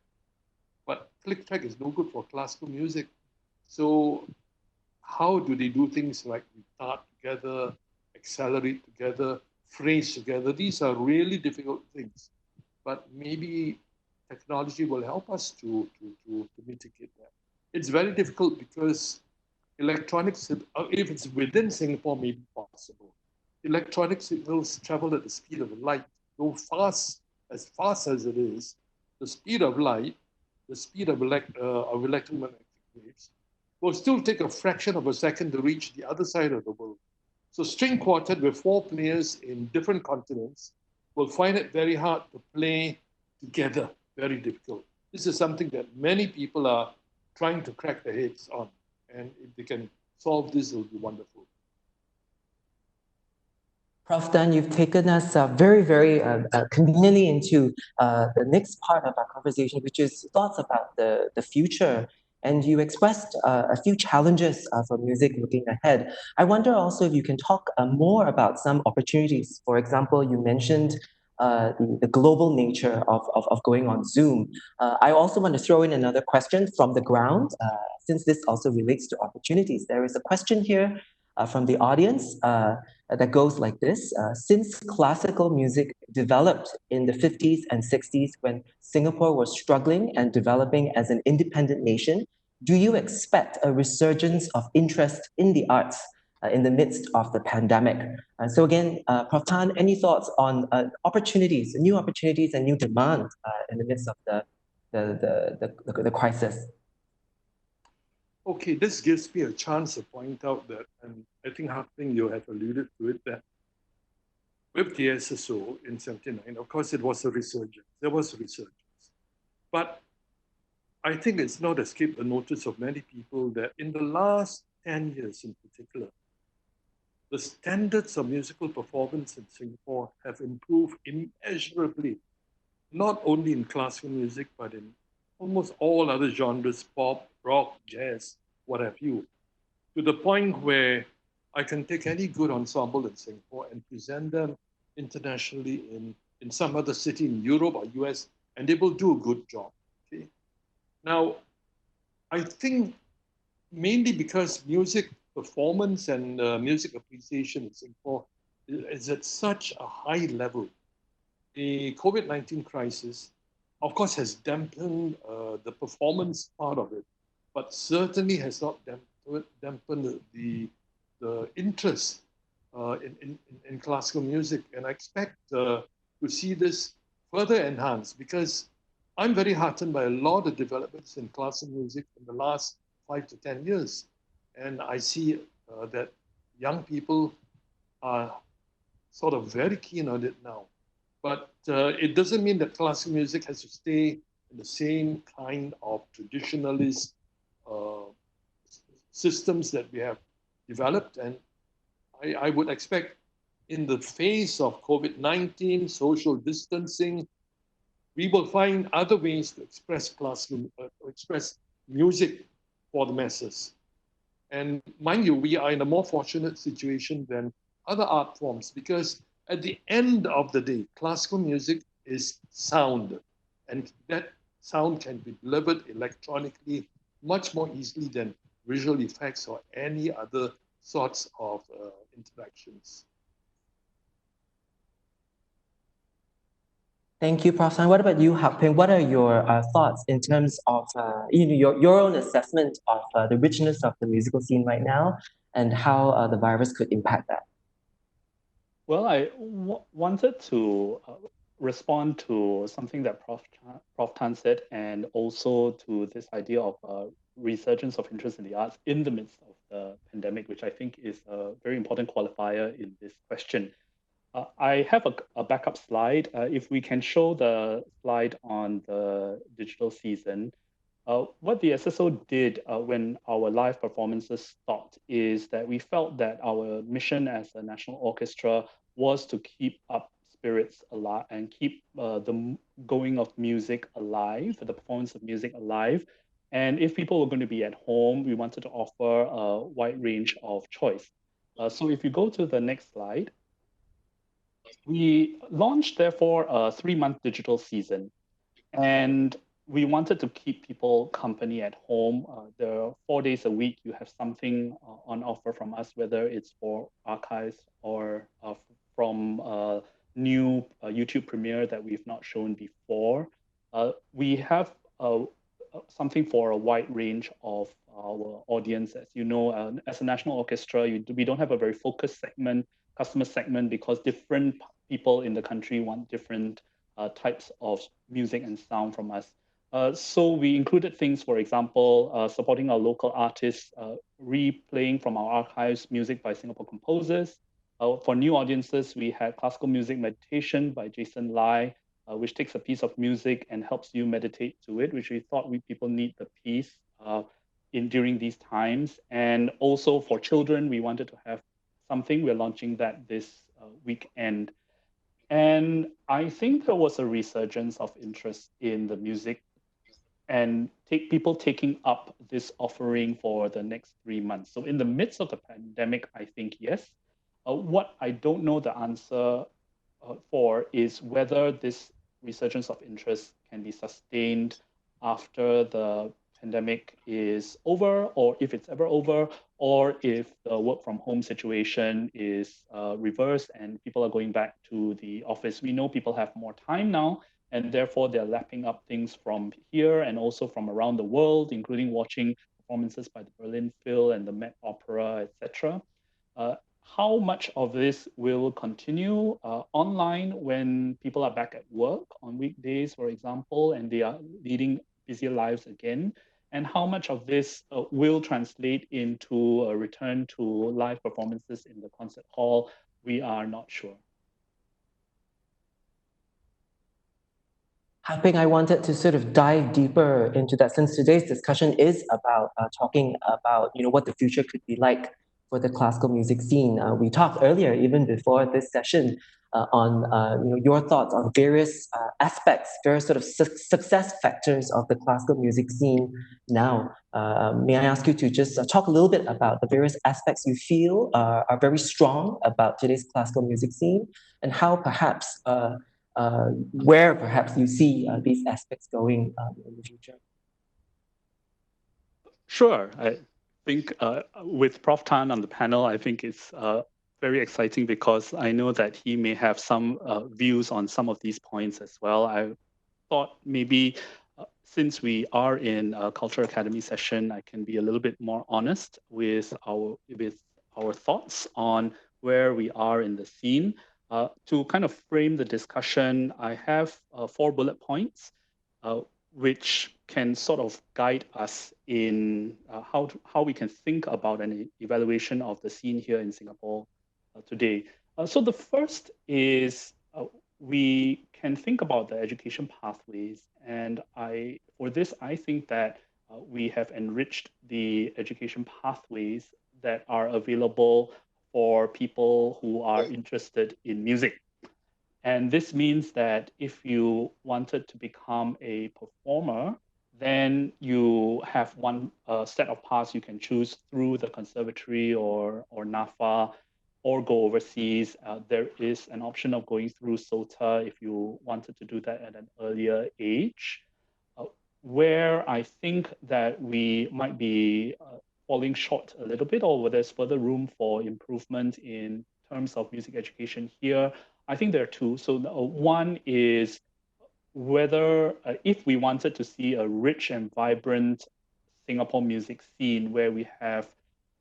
but click track is no good for classical music. So how do they do things like retard together, accelerate together, phrase together? These are really difficult things, but maybe technology will help us to mitigate that. It's very difficult because electronics, if it's within Singapore, may be possible. Electronic signals travel at the speed of light, go fast as it is. The speed of light, the speed of electromagnetic waves, will still take a fraction of a second to reach the other side of the world. So string quartet with 4 players in different continents will find it very hard to play together, very difficult. This is something that many people are trying to crack their heads on. And if they can solve this, it will be wonderful. Prof. Dan, you've taken us very, very conveniently into the next part of our conversation, which is thoughts about the future. And you expressed a few challenges for music looking ahead. I wonder also if you can talk more about some opportunities. For example, you mentioned the global nature of going on Zoom. I also want to throw in another question from the ground, since this also relates to opportunities. There is a question here from the audience that goes like this. Since classical music developed in the 50s and 60s when Singapore was struggling and developing as an independent nation, do you expect a resurgence of interest in the arts in the midst of the pandemic? So again, Prof. Tan, any thoughts on opportunities, new opportunities and new demand in the midst of the crisis? Okay, this gives me a chance to point out that, and I think Hak-Peng, you have alluded to it, that with the SSO in 79, of course, it was a resurgence. There was a resurgence. But I think it's not escaped the notice of many people that in the last 10 years in particular, the standards of musical performance in Singapore have improved immeasurably, not only in classical music, but in almost all other genres, pop, rock, jazz, what have you, to the point where I can take any good ensemble in Singapore and present them internationally in some other city in Europe or US, and they will do a good job. Okay? Now, I think mainly because music performance and music appreciation in Singapore is at such a high level. The COVID-19 crisis, of course, has dampened the performance part of it, but certainly has not dampened the interest in classical music. And I expect to see this further enhanced, because I'm very heartened by a lot of developments in classical music in the last 5 to 10 years. And I see that young people are sort of very keen on it now. But it doesn't mean that classical music has to stay in the same kind of traditionalist systems that we have developed. And I would expect in the face of COVID-19, social distancing, we will find other ways to express classical, express music for the masses. And mind you, we are in a more fortunate situation than other art forms, because at the end of the day, classical music is sound, and that sound can be delivered electronically much more easily than visual effects or any other sorts of interactions. Thank you, Prof. Tan. What about you, Hak-Peng? What are your thoughts in terms of your own assessment of the richness of the musical scene right now, and how the virus could impact that? Well, I wanted to respond to something that Prof. Tan said, and also to this idea of resurgence of interest in the arts in the midst of the pandemic, which I think is a very important qualifier in this question. I have a backup slide. If we can show the slide on the digital season, what the SSO did when our live performances stopped is that we felt that our mission as a national orchestra was to keep up spirits alive and keep the going of music alive, the performance of music alive. And if people were going to be at home, we wanted to offer a wide range of choice. So if you go to the next slide, we launched, therefore, a 3-month digital season. And we wanted to keep people company at home. There are 4 days a week, you have something on offer from us, whether it's for archives or from a new YouTube premiere that we've not shown before. We have something for a wide range of our audience. As you know, as a national orchestra, we don't have a very focused customer segment, because different people in the country want different types of music and sound from us. So we included things, for example, supporting our local artists, replaying from our archives music by Singapore composers. For new audiences, we had classical music meditation by Jason Lai, which takes a piece of music and helps you meditate to it, which we thought people need the piece during these times. And also for children, we wanted to have something. We're launching that this weekend. And I think there was a resurgence of interest in the music and people taking up this offering for the next 3 months. So in the midst of the pandemic, I think yes. What I don't know the answer for is whether this resurgence of interest can be sustained after the pandemic is over, or if it's ever over, or if the work from home situation is reversed and people are going back to the office. We know people have more time now, and therefore they're lapping up things from here and also from around the world, including watching performances by the Berlin Phil and the Met Opera, etc. Uh, how much of this will continue online when people are back at work on weekdays, for example, and they are leading busier lives again? And how much of this will translate into a return to live performances in the concert hall? We are not sure. Hak-Peng, I wanted to sort of dive deeper into that, since today's discussion is about talking about what the future could be like for the classical music scene. We talked earlier, even before this session, on your thoughts on various aspects, various sort of success factors of the classical music scene now. May I ask you to just talk a little bit about the various aspects you feel are very strong about today's classical music scene, and how perhaps where perhaps you see these aspects going in the future? Sure. I think with Prof. Tan on the panel, I think it's very exciting because I know that he may have some views on some of these points as well. I thought maybe since we are in a Cultural Academy session, I can be a little bit more honest with our thoughts on where we are in the scene. To kind of frame the discussion, I have 4 bullet points, which can sort of guide us in how we can think about an evaluation of the scene here in Singapore today. So the first is we can think about the education pathways, and for this I think that we have enriched the education pathways that are available for people who are interested in music. And this means that if you wanted to become a performer, then you have one set of paths you can choose through the conservatory or NAFA, or go overseas. There is an option of going through SOTA if you wanted to do that at an earlier age. Where I think that we might be falling short a little bit, or where there's further room for improvement in terms of music education here, I think there are 2. So one is whether if we wanted to see a rich and vibrant Singapore music scene where we have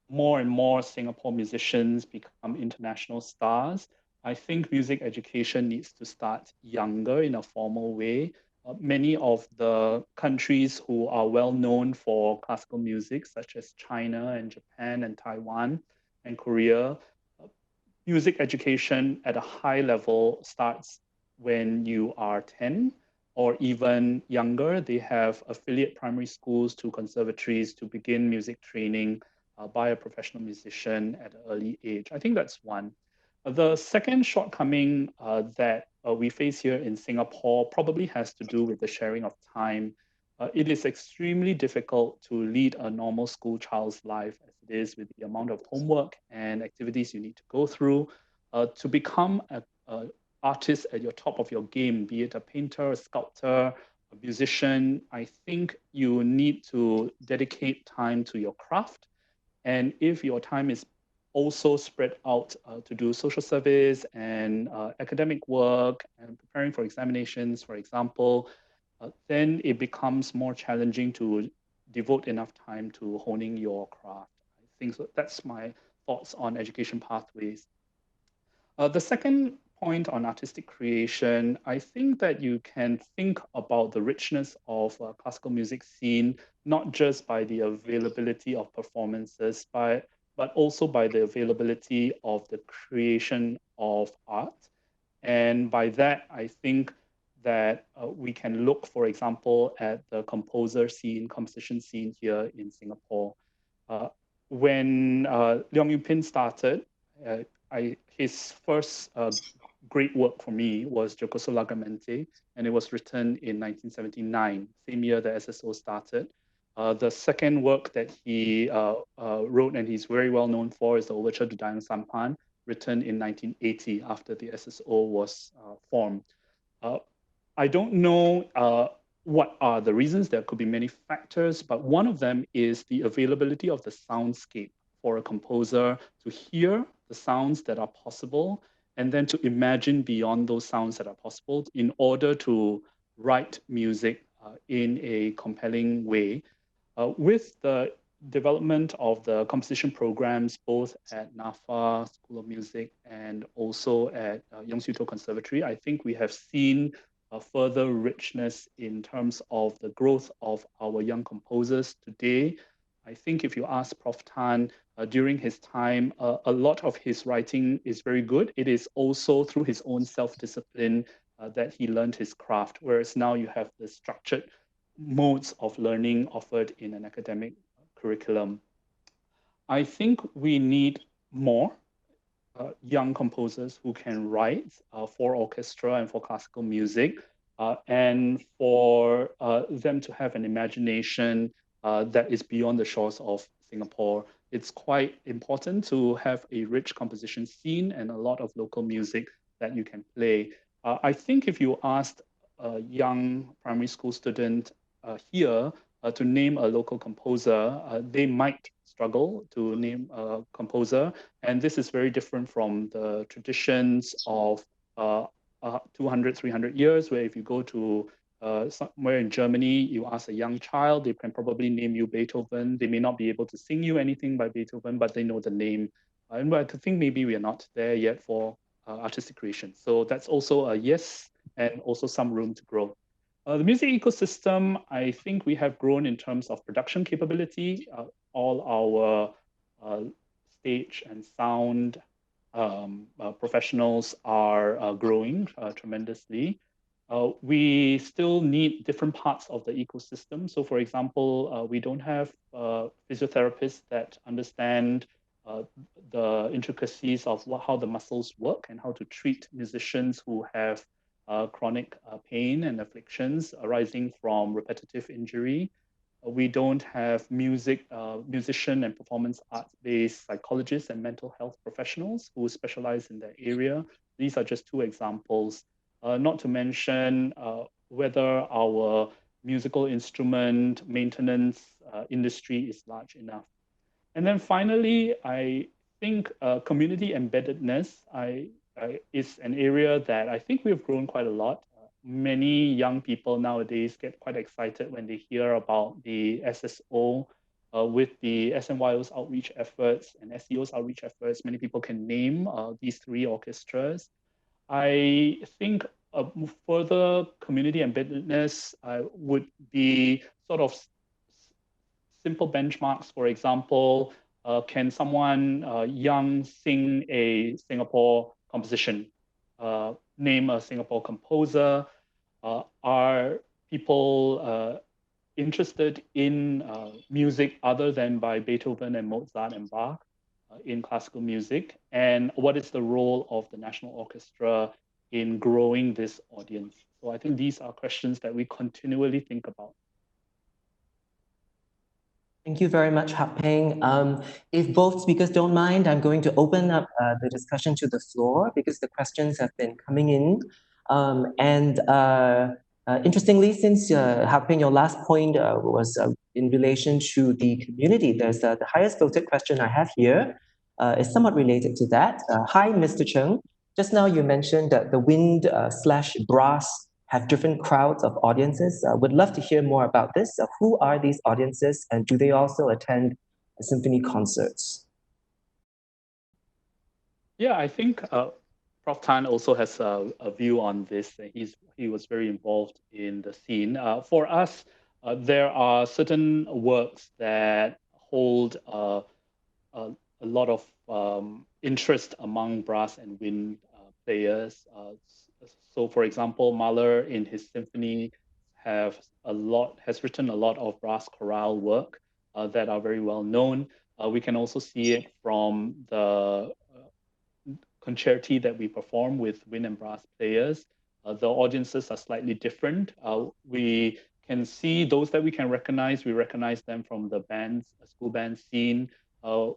more and more Singapore musicians become international stars, I think music education needs to start younger in a formal way. Many of the countries who are well known for classical music, such as China and Japan and Taiwan and Korea, music education at a high level starts when you are 10 or even younger. They have affiliate primary schools to conservatories to begin music training by a professional musician at an early age. I think that's one. The second shortcoming that we face here in Singapore probably has to do with the sharing of time. It is extremely difficult to lead a normal school child's life as it is, with the amount of homework and activities you need to go through. To become an artist at your top of your game, be it a painter, a sculptor, a musician, I think you need to dedicate time to your craft. And if your time is also spread out to do social service and academic work and preparing for examinations, for example, then it becomes more challenging to devote enough time to honing your craft. I think so. That's my thoughts on education pathways. The second point on artistic creation, I think that you can think about the richness of classical music scene, not just by the availability of performances, but also by the availability of the creation of art. And by that, I think that we can look, for example, at the composer scene, composition scene here in Singapore. When Leong Yu Pin started, his first great work for me was Giocoso Largamente, and it was written in 1979, same year the SSO started. The second work that he wrote, and he's very well known for, is the Overture to Dayang Sampan, written in 1980 after the SSO was formed. I don't know what are the reasons. There could be many factors, but one of them is the availability of the soundscape for a composer to hear the sounds that are possible and then to imagine beyond those sounds that are possible in order to write music in a compelling way. With the development of the composition programs, both at NAFA School of Music and also at Yong Siew Toh Conservatory, I think we have seen a further richness in terms of the growth of our young composers today. I think if you ask Prof. Tan, during his time, a lot of his writing is very good. It is also through his own self-discipline that he learned his craft, whereas now you have the structured modes of learning offered in an academic curriculum. I think we need more young composers who can write for orchestra and for classical music, and for them to have an imagination that is beyond the shores of Singapore. It's quite important to have a rich composition scene and a lot of local music that you can play. I think if you asked a young primary school student here to name a local composer, they might struggle to name a composer. And this is very different from the traditions of 200, 300 years, where if you go to somewhere in Germany, you ask a young child, they can probably name you Beethoven. They may not be able to sing you anything by Beethoven, but they know the name. And I think maybe we are not there yet for artistic creation. So that's also a yes, and also some room to grow. The music ecosystem, I think we have grown in terms of production capability. All our stage and sound professionals are growing tremendously. We still need different parts of the ecosystem. So for example, we don't have physiotherapists that understand the intricacies of how the muscles work and how to treat musicians who have chronic pain and afflictions arising from repetitive injury. We don't have musician and performance arts-based psychologists and mental health professionals who specialize in that area. These are just two examples. Not to mention whether our musical instrument maintenance industry is large enough. And then finally, I think community embeddedness is an area that I think we've grown quite a lot. Many young people nowadays get quite excited when they hear about the SSO with the SNYO's outreach efforts and SEO's outreach efforts. Many people can name these three orchestras. I think further community embeddedness would be sort of simple benchmarks. For example, can someone young sing a Singapore composition? Name a Singapore composer. Are people interested in music other than by Beethoven and Mozart and Bach in classical music? And what is the role of the National Orchestra in growing this audience? So I think these are questions that we continually think about. Thank you very much, Hak-Peng. If both speakers don't mind, I'm going to open up the discussion to the floor because the questions have been coming in. Interestingly, since Hak-Peng, your last point was in relation to the community, there's the highest voted question I have here is somewhat related to that. Hi, Mr. Chng. Just now you mentioned that the wind / brass have different crowds of audiences. Would love to hear more about this. Who are these audiences, and do they also attend symphony concerts? Yeah, I think Prof. Tan also has a view on this. He was very involved in the scene. For us, there are certain works that hold a lot of interest among brass and wind players. So, for example, Mahler in his symphony has written a lot of brass chorale work that are very well known. We can also see it from the concerti that we perform with wind and brass players. The audiences are slightly different. We can see those that we can recognize. We recognize them from the bands, school band scene.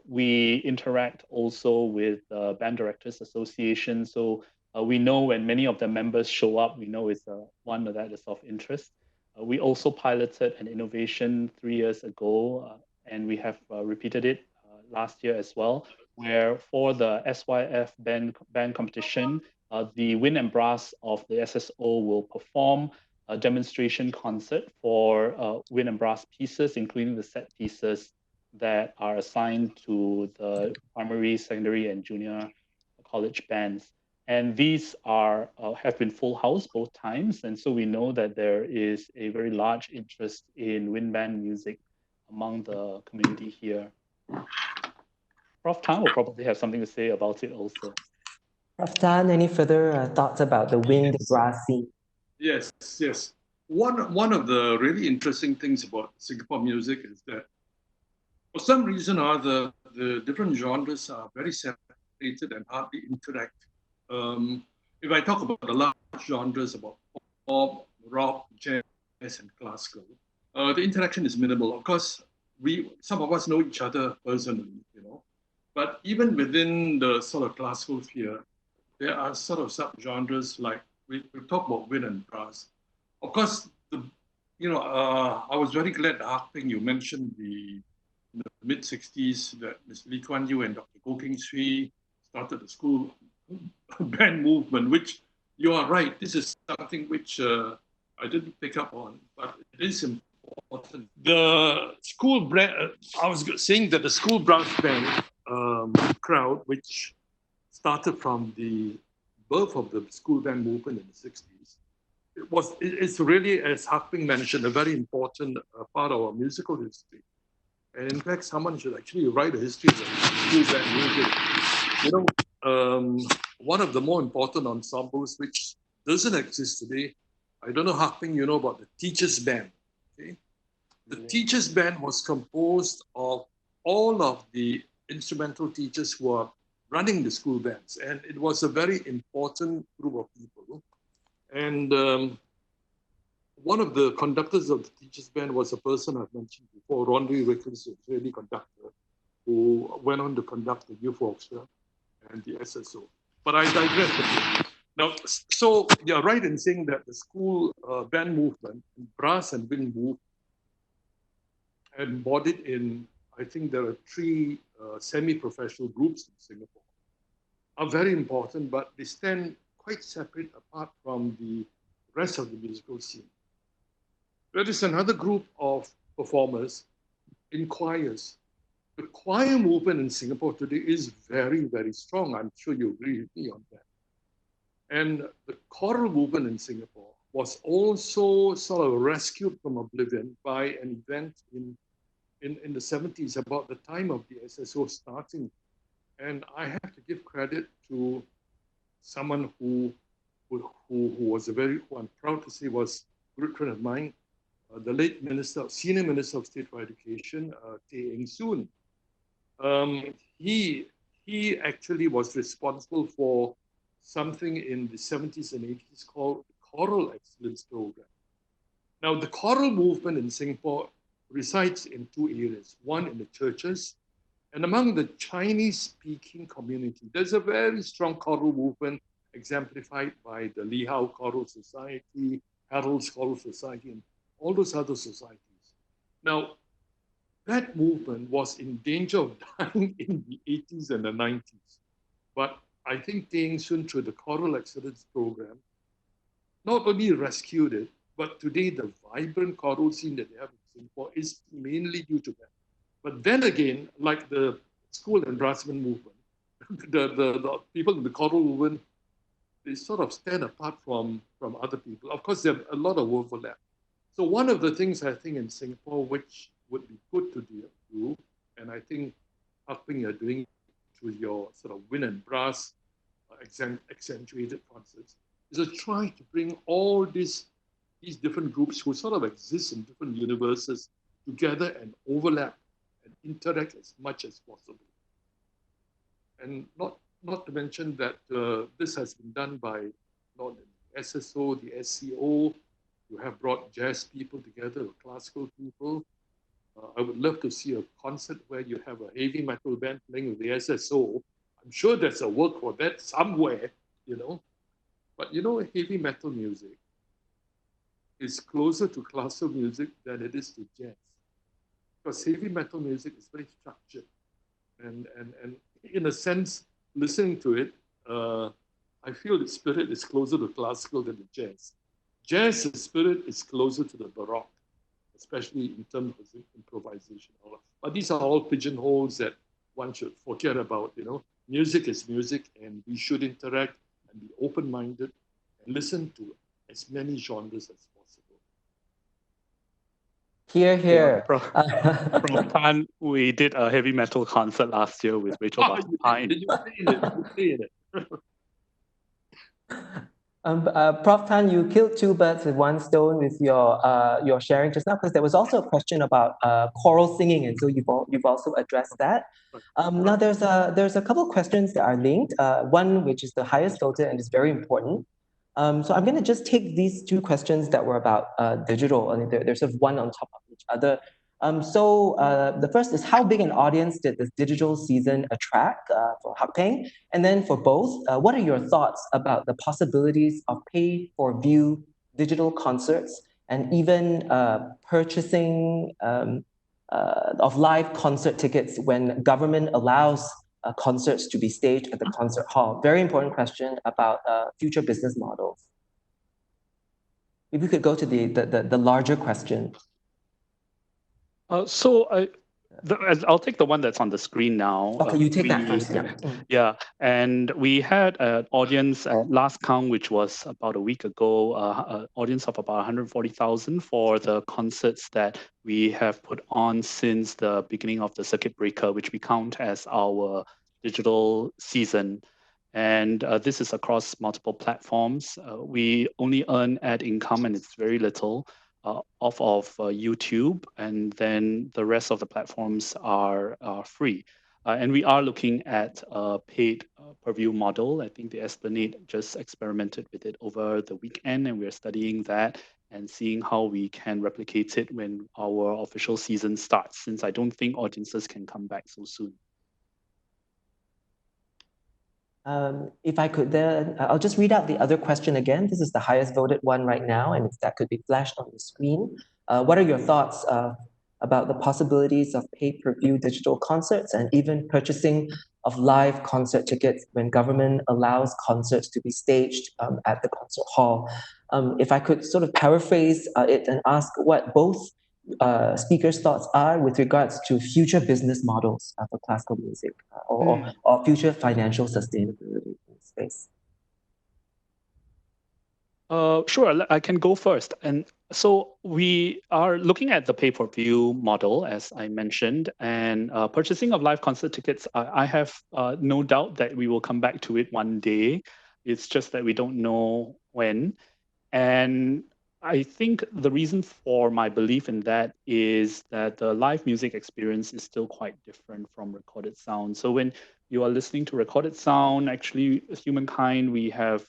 We interact also with the Band Directors Association. So we know when many of the members show up, we know it's one that is of interest. We also piloted an innovation 3 years ago, and we have repeated it last year as well, where for the SYF band competition, the wind and brass of the SSO will perform a demonstration concert for wind and brass pieces, including the set pieces that are assigned to the primary, secondary, and junior college bands. And these are have been full house both times. And so we know that there is a very large interest in wind band music among the community here. Prof. Tan will probably have something to say about it also. Prof. Tan, any further thoughts about the wind brass scene? Yes, yes. One of the really interesting things about Singapore music is that for some reason or other, the different genres are very separated and hardly interact. If I talk about the large genres about pop, rock, jazz, and classical, the interaction is minimal. Of course, some of us know each other personally, you know, but even within the sort of classical sphere, there are sort of subgenres like we talk about wind and brass. Of course, I was very glad, Hak-Peng, you mentioned in the mid-60s that Ms. Lee Kuan Yew and Dr. Goh Keng Swee started the school band movement, which you are right, this is something which I didn't pick up on, but it is important. The school brand, I was saying that the school brass band crowd, which started from the birth of the school band movement in the 60s, it's really, as Hak-Peng mentioned, a very important part of our musical history. And in fact, someone should actually write a history of school band music. You know, one of the more important ensembles which doesn't exist today, I don't know, Hak-Peng, you know about the teachers' band. Okay? The teachers' band was composed of all of the instrumental teachers who are running the school bands. And it was a very important group of people. And one of the conductors of the teachers' band was a person I've mentioned before, Rondry Rickles, an Israeli conductor, who went on to conduct the youth orchestra and the SSO. But I digress a bit. Now, so you're right in saying that the school band movement, brass and wind move, embodied in, I think there are 3 semi-professional groups in Singapore, are very important, but they stand quite separate apart from the rest of the musical scene. There is another group of performers in choirs. The choir movement in Singapore today is very, very strong. I'm sure you agree with me on that. And the choral movement in Singapore was also sort of rescued from oblivion by an event in the 70s, about the time of the SSO starting. And I have to give credit to someone who was who I'm proud to say was a good friend of mine, the late Senior Minister of State for Education, Tay Soon. He actually was responsible for something in the 70s and 80s called the Choral Excellence Program. Now, the choral movement in Singapore resides in 2 areas. One, in the churches, and among the Chinese-speaking community. There's a very strong choral movement exemplified by the Lee Hao Choral Society, Harold's Choral Society, and all those other societies. Now, that movement was in danger of dying in the 80s and the 90s. But I think Tay Soon, through the Choral Excellence Program, not only rescued it, but today the vibrant choral scene that they have in Singapore is mainly due to that. But then again, like the school and brassman movement, the people in the choral movement, they sort of stand apart from other people. Of course, there are a lot of overlap. So one of the things I think in Singapore, which would be good to do, and I think Hak-Peng you're doing through your sort of wind and brass accentuated concerts, is to try to bring all these different groups who sort of exist in different universes together and overlap and interact as much as possible. And not to mention that this has been done by not the SSO, the SCO, who have brought jazz people together, classical people. I would love to see a concert where you have a heavy metal band playing with the SSO. I'm sure there's a work for that somewhere, you know. But you know, heavy metal music is closer to classical music than it is to jazz. Because heavy metal music is very structured. And in a sense, listening to it, I feel the spirit is closer to classical than the jazz. Jazz's spirit is closer to the Baroque, especially in terms of improvisation. But these are all pigeonholes that one should forget about. You know, music is music, and we should interact and be open-minded and listen to as many genres as possible. Here, here. From Tan, we did a heavy metal concert last year with Rachel Pine. You play in it. Prof. Tan, you killed two birds with one stone with your sharing just now, because there was also a question about choral singing, and so you've also addressed that. Now there's a couple of questions that are linked. One which is the highest voted and is very important. So I'm going to just take these two questions that were about digital, and there's sort of one on top of each other. So the first is, how big an audience did this digital season attract for Hak-Peng? And then for both, what are your thoughts about the possibilities of pay-for-view digital concerts and even purchasing of live concert tickets when government allows concerts to be staged at the concert hall? Very important question about future business models. If we could go to the larger question. I'll take the one that's on the screen now. Okay, you take that first. Yeah. Yeah, and we had an audience at last count, which was about a week ago, an audience of about 140,000 for the concerts that we have put on since the beginning of the circuit breaker, which we count as our digital season. And this is across multiple platforms. We only earn ad income, and it's very little. Off of YouTube, and then the rest of the platforms are free. And we are looking at a paid per view model. I think the Esplanade just experimented with it over the weekend, and we're studying that and seeing how we can replicate it when our official season starts, since I don't think audiences can come back so soon. If I could then, I'll just read out the other question again. This is the highest voted one right now, and that could be flashed on the screen. What are your thoughts about the possibilities of pay-per-view digital concerts and even purchasing of live concert tickets when government allows concerts to be staged at the concert hall? If I could sort of paraphrase it and ask what both speakers' thoughts are with regards to future business models for classical music or future financial sustainability in space. Sure, I can go first. And so we are looking at the pay-per-view model, as I mentioned, and purchasing of live concert tickets. I have no doubt that we will come back to it one day. It's just that we don't know when. And I think the reason for my belief in that is that the live music experience is still quite different from recorded sound. So when you are listening to recorded sound, actually, humankind, we have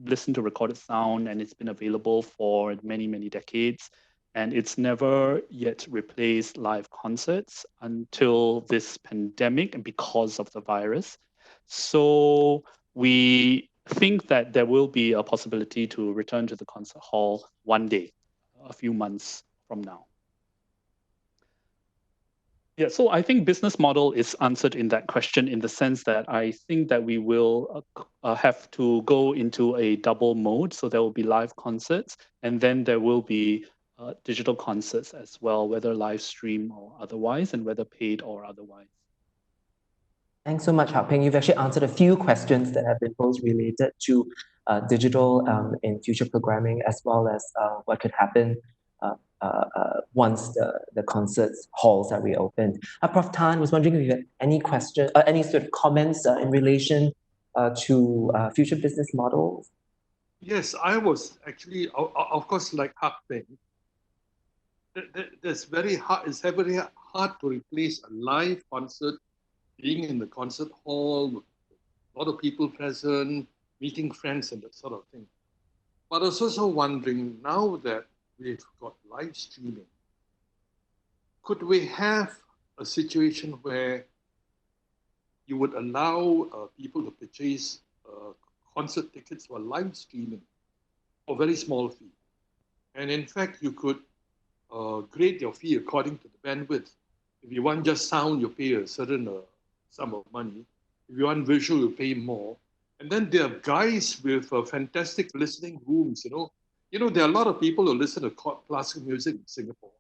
listened to recorded sound, and it's been available for many, many decades. And it's never yet replaced live concerts until this pandemic and because of the virus. So we think that there will be a possibility to return to the concert hall one day, a few months from now. Yeah, so I think business model is answered in that question in the sense that I think that we will have to go into a double mode. So there will be live concerts, and then there will be digital concerts as well, whether live stream or otherwise, and whether paid or otherwise. Thanks so much, Hak-Peng. You've actually answered a few questions that have been posed related to digital in future programming, as well as what could happen once the concert halls are reopened. Prof. Tan was wondering if you had any question, any sort of comments in relation to future business models. Yes, I was actually, of course, like Hak-Peng. It's very hard to replace a live concert, being in the concert hall with a lot of people present, meeting friends and that sort of thing. But I was also wondering, now that we've got live streaming, could we have a situation where you would allow people to purchase concert tickets for live streaming for a very small fee? And in fact, you could grade your fee according to the bandwidth. If you want just sound, you pay a certain sum of money. If you want visual, you pay more. And then there are guys with fantastic listening rooms. There are a lot of people who listen to classical music in Singapore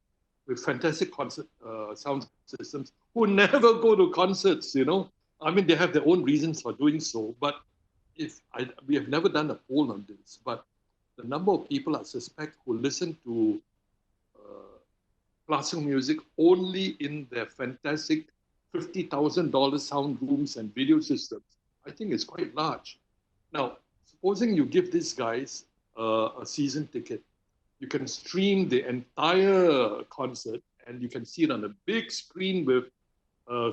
with fantastic concert sound systems who never go to concerts. I mean, they have their own reasons for doing so. But we have never done a poll on this, but the number of people I suspect who listen to classical music only in their fantastic $50,000 sound rooms and video systems, I think it's quite large. Now, supposing you give these guys a season ticket, you can stream the entire concert and you can see it on a big screen with a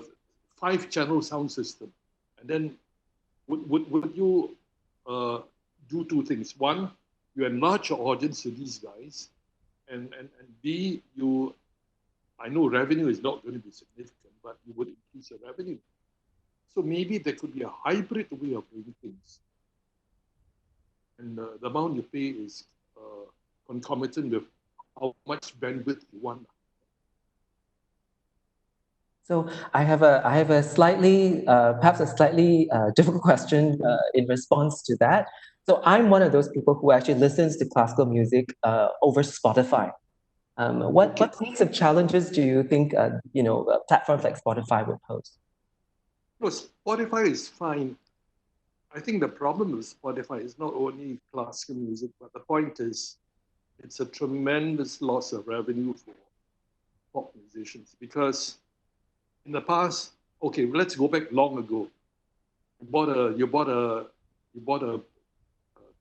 5-channel sound system. And then would you do two things? One, you enlarge your audience to these guys, and B, I know revenue is not going to be significant, but you would increase your revenue. So maybe there could be a hybrid way of doing things. And the amount you pay is concomitant with how much bandwidth you want. So I have a slightly, perhaps a slightly difficult question in response to that. So I'm one of those people who actually listens to classical music over Spotify. What kinds of challenges do you think platforms like Spotify would pose? No, Spotify is fine. I think the problem with Spotify is not only classical music, but the point is it's a tremendous loss of revenue for pop musicians, because in the past, okay, let's go back long ago. You bought a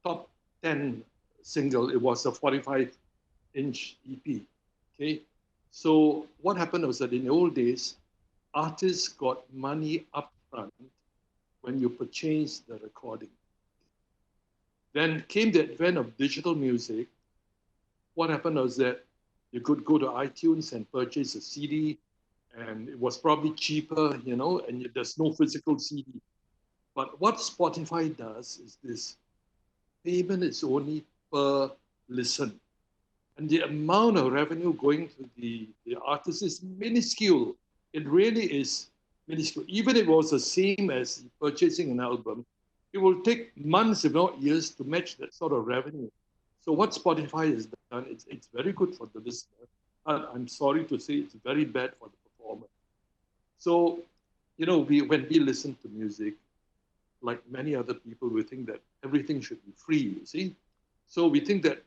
top 10 single. It was a 45-inch EP. Okay, so what happened was that in the old days, artists got money up front when you purchased the recording. Then came the advent of digital music. What happened was that you could go to iTunes and purchase a CD, and it was probably cheaper, and there's no physical CD. But what Spotify does is this: payment is only per listen. And the amount of revenue going to the artist is minuscule. It really is minuscule. Even if it was the same as purchasing an album, it will take months, if not years, to match that sort of revenue. So what Spotify has done, it's very good for the listener. I'm sorry to say it's very bad for the performer. So, when we listen to music, like many other people, we think that everything should be free, you see? So we think that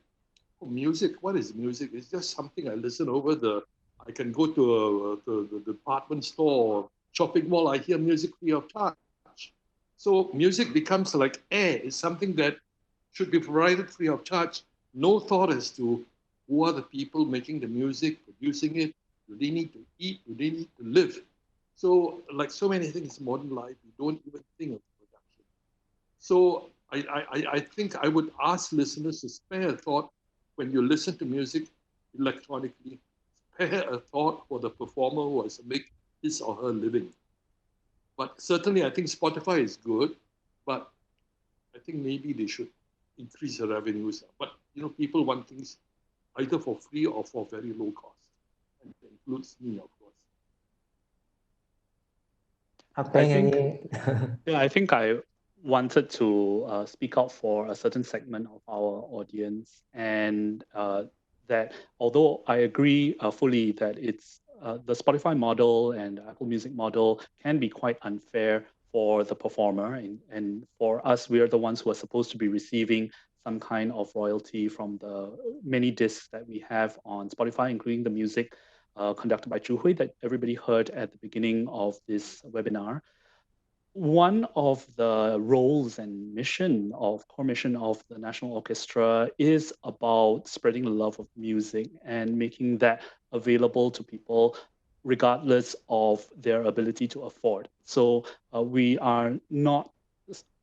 music, what is music? It's just something I listen over I can go to the department store, shopping mall, I hear music free of charge. So music becomes like air. It's something that should be provided free of charge. No thought as to who are the people making the music, producing it. Do they need to eat? Do they need to live? So like so many things in modern life, we don't even think of production. So I think I would ask listeners to spare a thought when you listen to music electronically. Spare a thought for the performer who has to make his or her living. But certainly, I think Spotify is good, but I think maybe they should increase the revenues. But people want things either for free or for very low cost, and it includes me, of course. I think I wanted to speak out for a certain segment of our audience, and that although I agree fully that it's the Spotify model and Apple Music model can be quite unfair for the performer, and for us, we are the ones who are supposed to be receiving some kind of royalty from the many discs that we have on Spotify, including the music conducted by Zhu Hui that everybody heard at the beginning of this webinar. One of the roles and core mission of the National Orchestra is about spreading the love of music and making that available to people regardless of their ability to afford. So we are not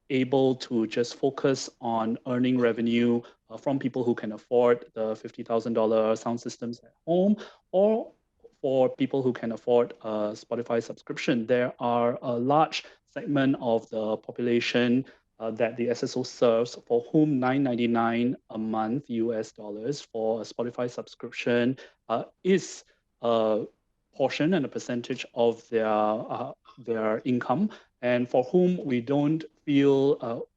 able to just focus on earning revenue from people who can afford the $50,000 sound systems at home, or for people who can afford a Spotify subscription. There are a large segment of the population that the SSO serves for whom $9.99 a month US dollars for a Spotify subscription is a portion and a percentage of their income, and for whom we don't feel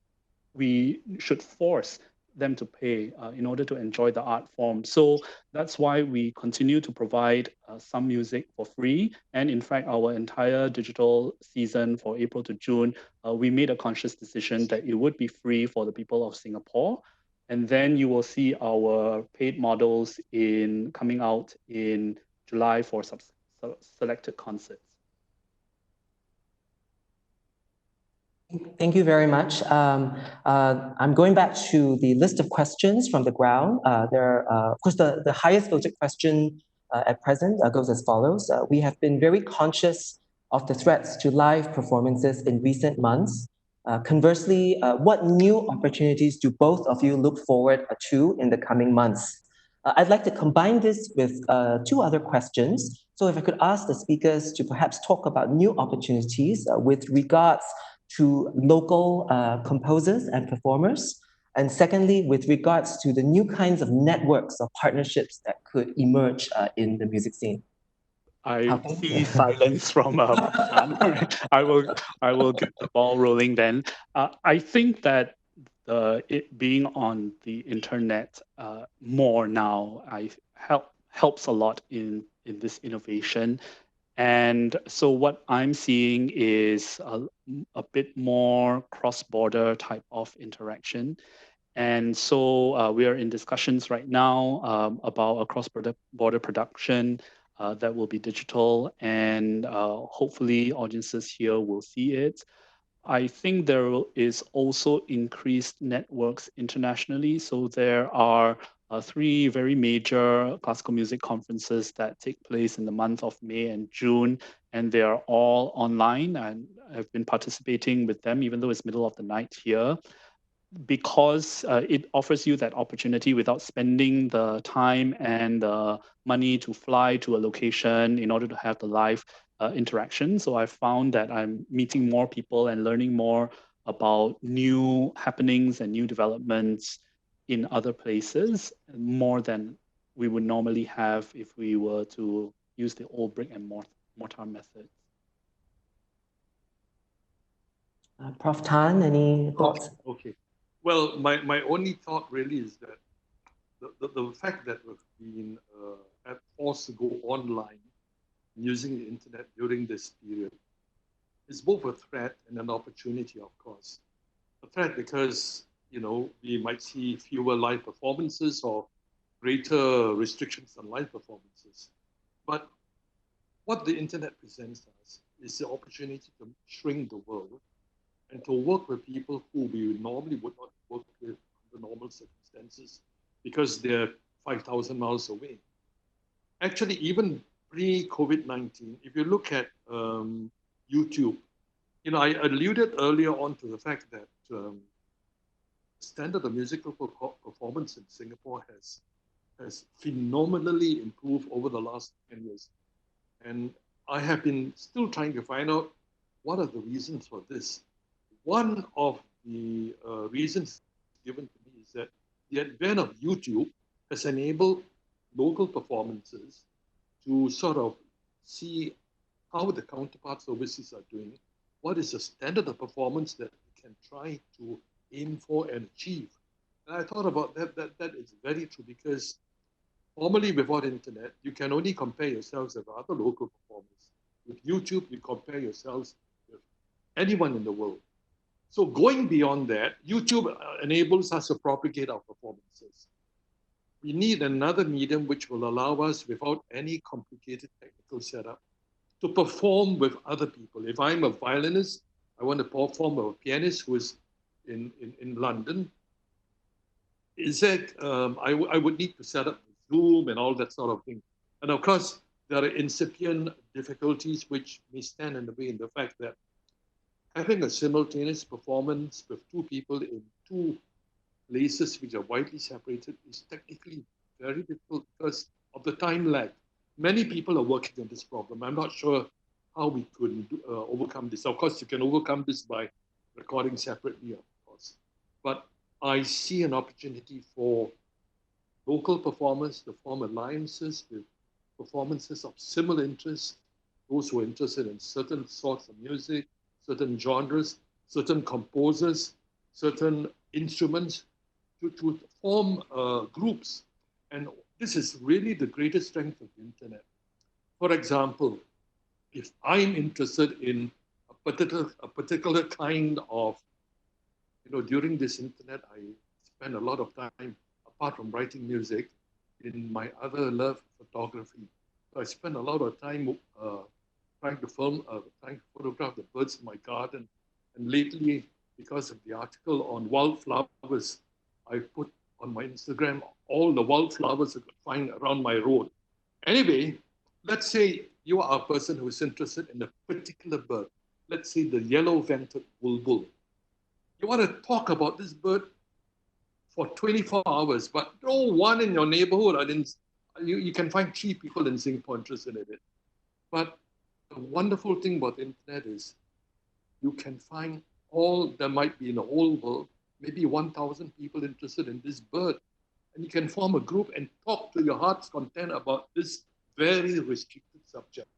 we should force them to pay in order to enjoy the art form. So that's why we continue to provide some music for free. And in fact, our entire digital season for April to June, we made a conscious decision that it would be free for the people of Singapore. And then you will see our paid models in coming out in July for selected concerts. Thank you very much. I'm going back to the list of questions from the ground. Of course, the highest voted question at present goes as follows. We have been very conscious of the threats to live performances in recent months. Conversely, what new opportunities do both of you look forward to in the coming months? I'd like to combine this with two other questions. So if I could ask the speakers to perhaps talk about new opportunities with regards to local composers and performers. And secondly, with regards to the new kinds of networks or partnerships that could emerge in the music scene. I see silence from I will get the ball rolling then. I think that it being on the internet more now helps a lot in this innovation. And so what I'm seeing is a bit more cross-border type of interaction. And so we are in discussions right now about a cross-border production that will be digital, and hopefully audiences here will see it. I think there is also increased networks internationally. So there are three very major classical music conferences that take place in the month of May and June, and they are all online. And I've been participating with them, even though it's middle of the night here, because it offers you that opportunity without spending the time and the money to fly to a location in order to have the live interaction. So I found that I'm meeting more people and learning more about new happenings and new developments in other places, more than we would normally have if we were to use the old brick and mortar method. Prof. Tan, any thoughts? Okay. Well, my only thought really is that the fact that we've been forced to go online using the internet during this period is both a threat and an opportunity, of course. A threat because, we might see fewer live performances or greater restrictions on live performances. But what the internet presents us is the opportunity to shrink the world and to work with people who we normally would not work with under normal circumstances because they're 5,000 miles away. Actually, even pre-COVID-19, if you look at YouTube, I alluded earlier on to the fact that the standard of musical performance in Singapore has phenomenally improved over the last 10 years. And I have been still trying to find out what are the reasons for this. One of the reasons given to me is that the advent of YouTube has enabled local performances to sort of see how the counterparts overseas are doing, what is the standard of performance that we can try to aim for and achieve. And I thought about that is very true because formerly before the internet, you can only compare yourselves with other local performers. With YouTube, you compare yourselves with anyone in the world. So going beyond that, YouTube enables us to propagate our performances. We need another medium which will allow us, without any complicated technical setup, to perform with other people. If I'm a violinist, I want to perform with a pianist who is in London. I would need to set up Zoom and all that sort of thing. And of course, there are incipient difficulties which may stand in the way in the fact that having a simultaneous performance with two people in two places which are widely separated is technically very difficult because of the time lag. Many people are working on this problem. I'm not sure how we could overcome this. Of course, you can overcome this by recording separately, of course. But I see an opportunity for local performers to form alliances with performances of similar interests, those who are interested in certain sorts of music, certain genres, certain composers, certain instruments, to form groups. And this is really the greatest strength of the internet. For example, if I'm interested in a particular kind of, during this internet, I spend a lot of time, apart from writing music, in my other love, photography. So I spend a lot of time trying to photograph the birds in my garden. And lately, because of the article on wildflowers, I put on my Instagram all the wildflowers I could find around my road. Anyway, let's say you are a person who is interested in a particular bird. Let's say the yellow-vented bulbul. You want to talk about this bird for 24 hours, but no one in your neighborhood, you can find 3 people in Singapore interested in it. But the wonderful thing about the internet is you can find there might be in the whole world, maybe 1,000 people interested in this bird. And you can form a group and talk to your heart's content about this very restricted subject.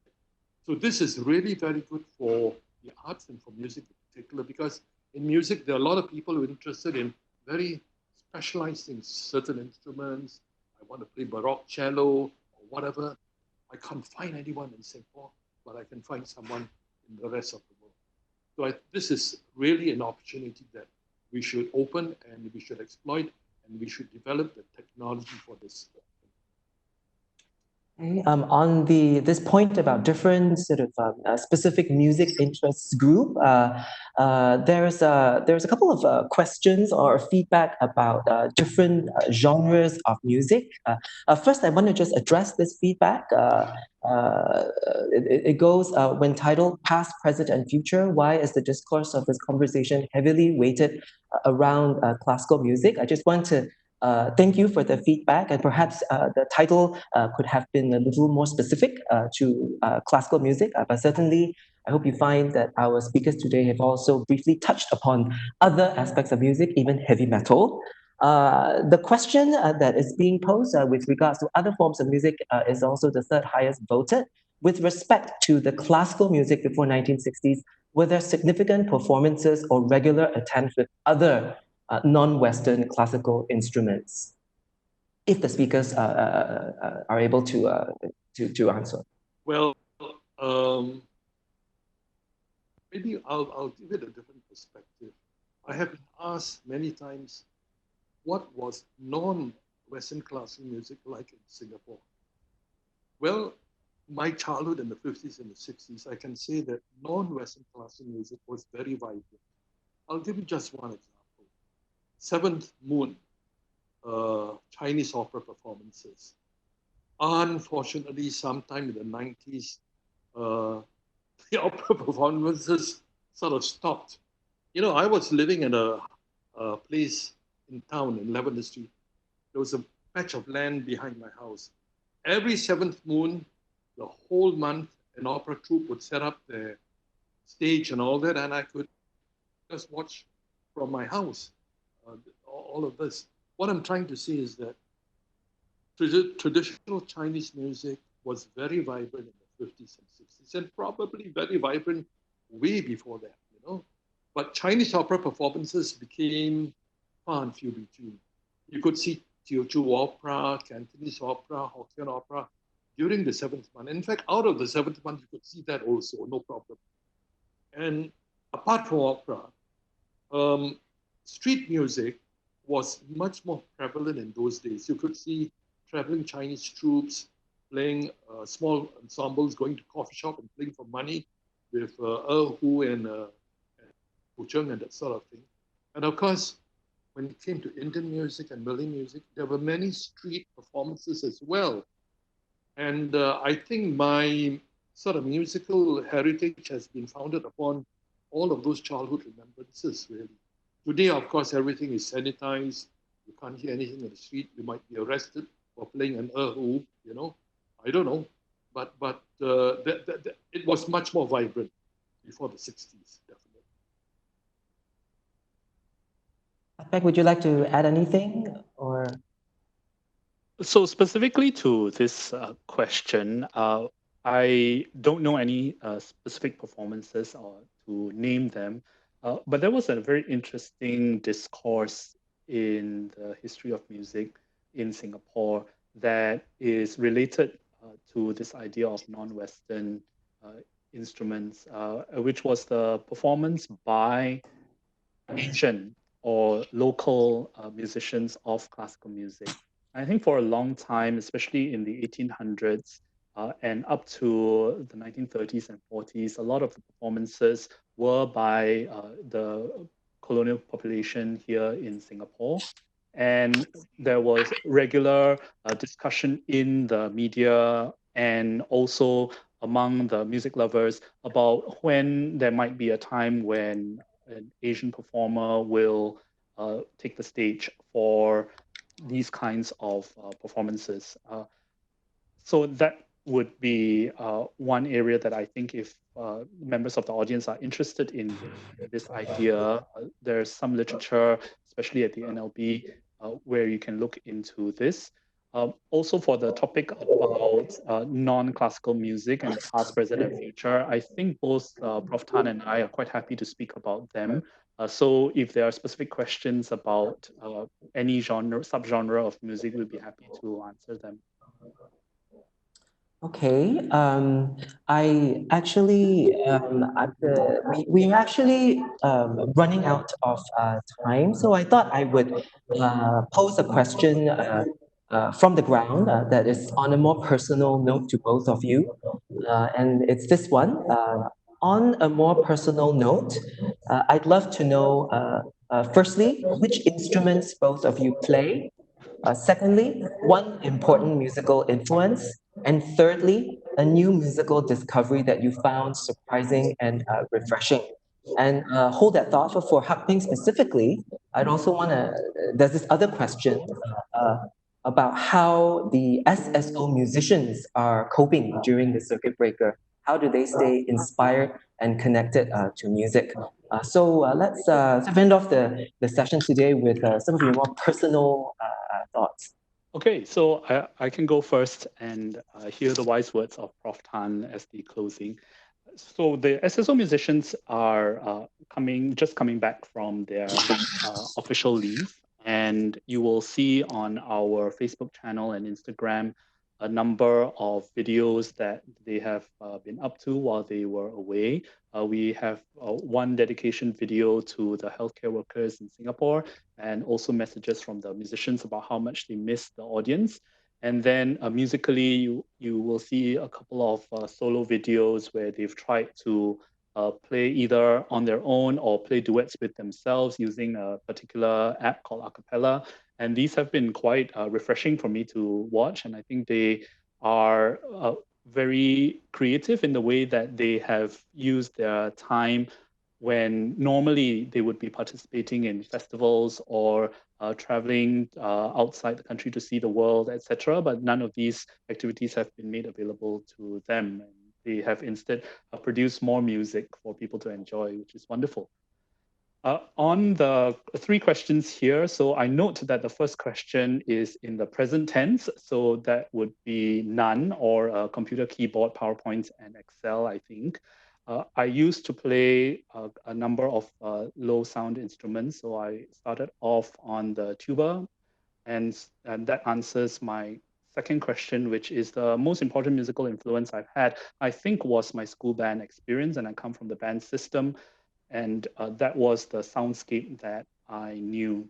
So this is really very good for the arts and for music in particular, because in music, there are a lot of people who are interested in very specialized things, certain instruments. I want to play Baroque cello or whatever. I can't find anyone in Singapore, but I can find someone in the rest of the world. So this is really an opportunity that we should open and we should exploit, and we should develop the technology for this. On this point about different sort of specific music interests group, there's a couple of questions or feedback about different genres of music. First, I want to just address this feedback. It goes when titled "Past, Present, and Future. Why is the discourse of this conversation heavily weighted around classical music?" I just want to thank you for the feedback, and perhaps the title could have been a little more specific to classical music, but certainly I hope you find that our speakers today have also briefly touched upon other aspects of music, even heavy metal. The question that is being posed with regards to other forms of music is also the third highest voted. With respect to the classical music before 1960s, were there significant performances or regular attempts with other non-Western classical instruments? If the speakers are able to answer. Well, maybe I'll give it a different perspective. I have been asked many times, what was non-Western classical music like in Singapore? Well, my childhood in the 50s and the 60s, I can say that non-Western classical music was very vibrant. I'll give you just one example. Seventh Moon, Chinese opera performances. Unfortunately, sometime in the 90s, the opera performances sort of stopped. I was living in a place in town in Lavender Street. There was a patch of land behind my house. Every seventh moon, the whole month, an opera troupe would set up their stage and all that, and I could just watch from my house all of this. What I'm trying to say is that traditional Chinese music was very vibrant in the 50s and 60s, and probably very vibrant way before that, But Chinese opera performances became far and few between. You could see Teochew opera, Cantonese opera, Hokkien opera during the seventh month. In fact, out of the seventh month, you could see that also, no problem. And apart from opera, street music was much more prevalent in those days. You could see traveling Chinese troops playing small ensembles, going to coffee shop and playing for money with Hu and Chng and that sort of thing. And of course, when it came to Indian music and Malay music, there were many street performances as well. And I think my sort of musical heritage has been founded upon all of those childhood remembrances, really. Today, of course, everything is sanitized. You can't hear anything in the street. You might be arrested for playing an erhu, I don't know. but it was much more vibrant before the 60s, definitely. Hak-Peng, would you like to add anything? Or So specifically to this question, I don't know any specific performances or to name them, but there was a very interesting discourse in the history of music in Singapore that is related to this idea of non-Western uh, instruments, which was the performance by Asian or local musicians of classical music. I think for a long time, especially in the 1800s and up to the 1930s and 40s, a lot of the performances were by the colonial population here in Singapore. And there was regular discussion in the media and also among the music lovers about when there might be a time when an Asian performer will take the stage for these kinds of performances. So that would be one area that I think if members of the audience are interested in this idea, there's some literature, especially at the NLB, where you can look into this. Also for the topic about non-classical music and the past, present, and future, I think both Prof. Tan and I are quite happy to speak about them. So if there are specific questions about any genre, subgenre of music, we'd be happy to answer them. okay, I actually we're actually running out of time, so I thought I would pose a question from the ground that is on a more personal note to both of you, and it's this one. On a more personal note, I'd love to know, firstly, which instruments both of you play. Secondly, one important musical influence. And thirdly, a new musical discovery that you found surprising and refreshing. And hold that thought for Hak-Peng specifically. I'd also want to, there's this other question about how the SSO musicians are coping during the circuit breaker. How do they stay inspired and connected to music? So let's end off the session today with some of your more personal thoughts. Okay, so I can go first and hear the wise words of Prof. Tan as the closing. So the SSO musicians are just coming back from their official leave, and you will see on our Facebook channel and Instagram a number of videos that they have been up to while they were away. We have one dedication video to the healthcare workers in Singapore, and also messages from the musicians about how much they miss the audience. And then musically, you will see a couple of solo videos where they've tried to play either on their own or play duets with themselves using a particular app called Acapella. And these have been quite refreshing for me to watch. And I think they are very creative in the way that they have used their time when normally they would be participating in festivals or traveling outside the country to see the world, etc. But none of these activities have been made available to them. And they have instead produced more music for people to enjoy, which is wonderful. On the three questions here, so I note that the first question is in the present tense, so that would be none or computer keyboard, PowerPoint, and Excel, I think. I used to play a number of low sound instruments, so I started off on the tuba, and that answers my second question, which is the most important musical influence I've had, I think was my school band experience, and I come from the band system. And that was the soundscape that I knew.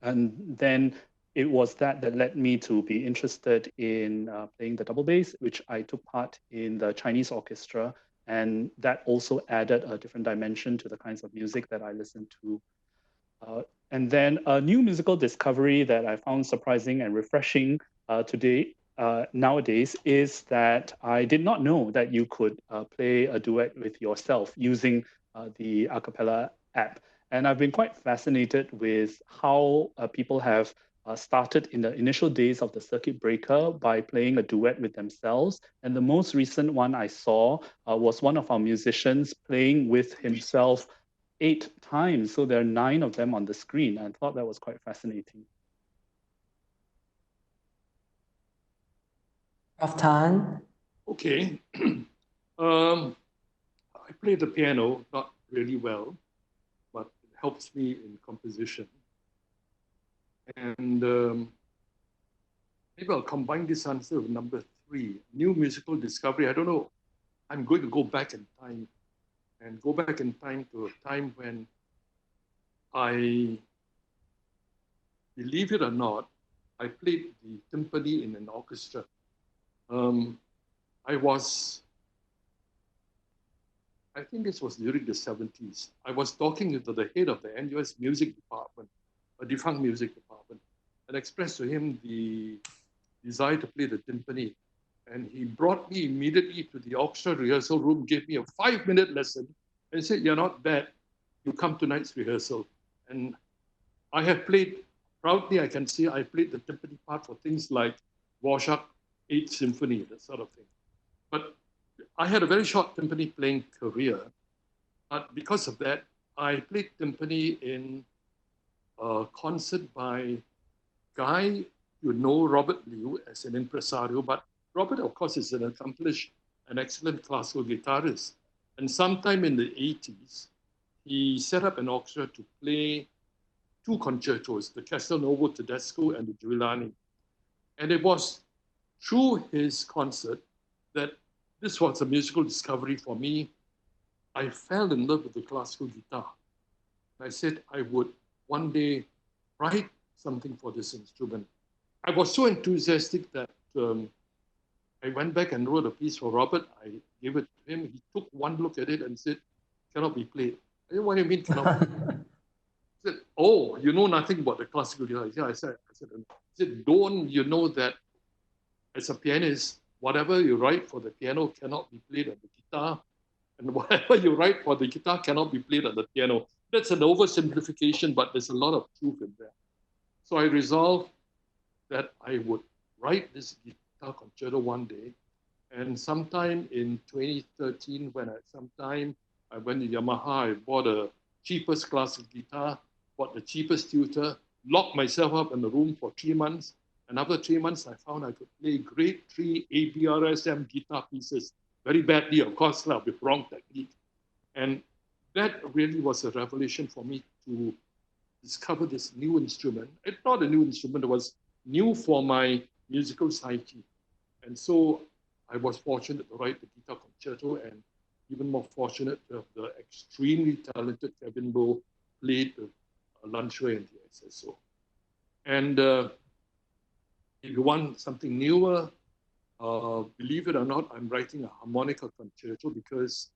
And then it was that led me to be interested in playing the double bass, which I took part in the Chinese orchestra. And that also added a different dimension to the kinds of music that I listened to. And then a new musical discovery that I found surprising and refreshing nowadays is that I did not know that you could play a duet with yourself using the Acapella app. And I've been quite fascinated with how people have started in the initial days of the circuit breaker by playing a duet with themselves. And the most recent one I saw was one of our musicians playing with himself 8 times. So there are 9 of them on the screen. I thought that was quite fascinating. Prof. Tan? Okay. I play the piano, not really well, but it helps me in composition. And maybe I'll combine this answer with number 3, new musical discovery. I don't know. I'm going to go back in time and go back in time to a time when I, believe it or not, I played the timpani in an orchestra. I think this was during the 70s. I was talking to the head of the NUS music department, a defunct music department, and expressed to him the desire to play the timpani. And he brought me immediately to the orchestra rehearsal room, gave me a 5-minute lesson, and said, "You're not bad. You come to tonight's rehearsal." And I have played, proudly I can say, I played the timpani part for things like Dvorak, 8th Symphony, that sort of thing. But I had a very short timpani playing career. But because of that, I played timpani in a concert by Guy, you know Robert Liu as an impresario, but Robert, of course, is an accomplished and excellent classical guitarist. And sometime in the 80s, he set up an orchestra to play 2 concertos, the Castelnuovo Tedesco and the Giuliani. And it was through his concert that this was a musical discovery for me. I fell in love with the classical guitar. I said I would one day write something for this instrument. I was so enthusiastic that I went back and wrote a piece for Robert. I gave it to him. He took one look at it and said, "Cannot be played." I said, "What do you mean cannot be played?" He said, "Oh, you know nothing about the classical guitar." Yeah, I said, "Don't you know that as a pianist, whatever you write for the piano cannot be played on the guitar, and whatever you write for the guitar cannot be played on the piano." That's an oversimplification, but there's a lot of truth in there. So I resolved that I would write this guitar concerto one day. And sometime in 2013, when I went to Yamaha, I bought a cheapest classical guitar, bought the cheapest tutor, locked myself up in the room for 3 months. And after 3 months, I found I could play grade 3 ABRSM guitar pieces very badly, of course, with wrong technique. And that really was a revelation for me to discover this new instrument. It's not a new instrument, it was new for my musical psyche. And so I was fortunate to write the guitar concerto, and even more fortunate to have the extremely talented Kevin Lowe played the Lan Shui and the SSO. And if you want something newer, believe it or not, I'm writing a harmonica concerto because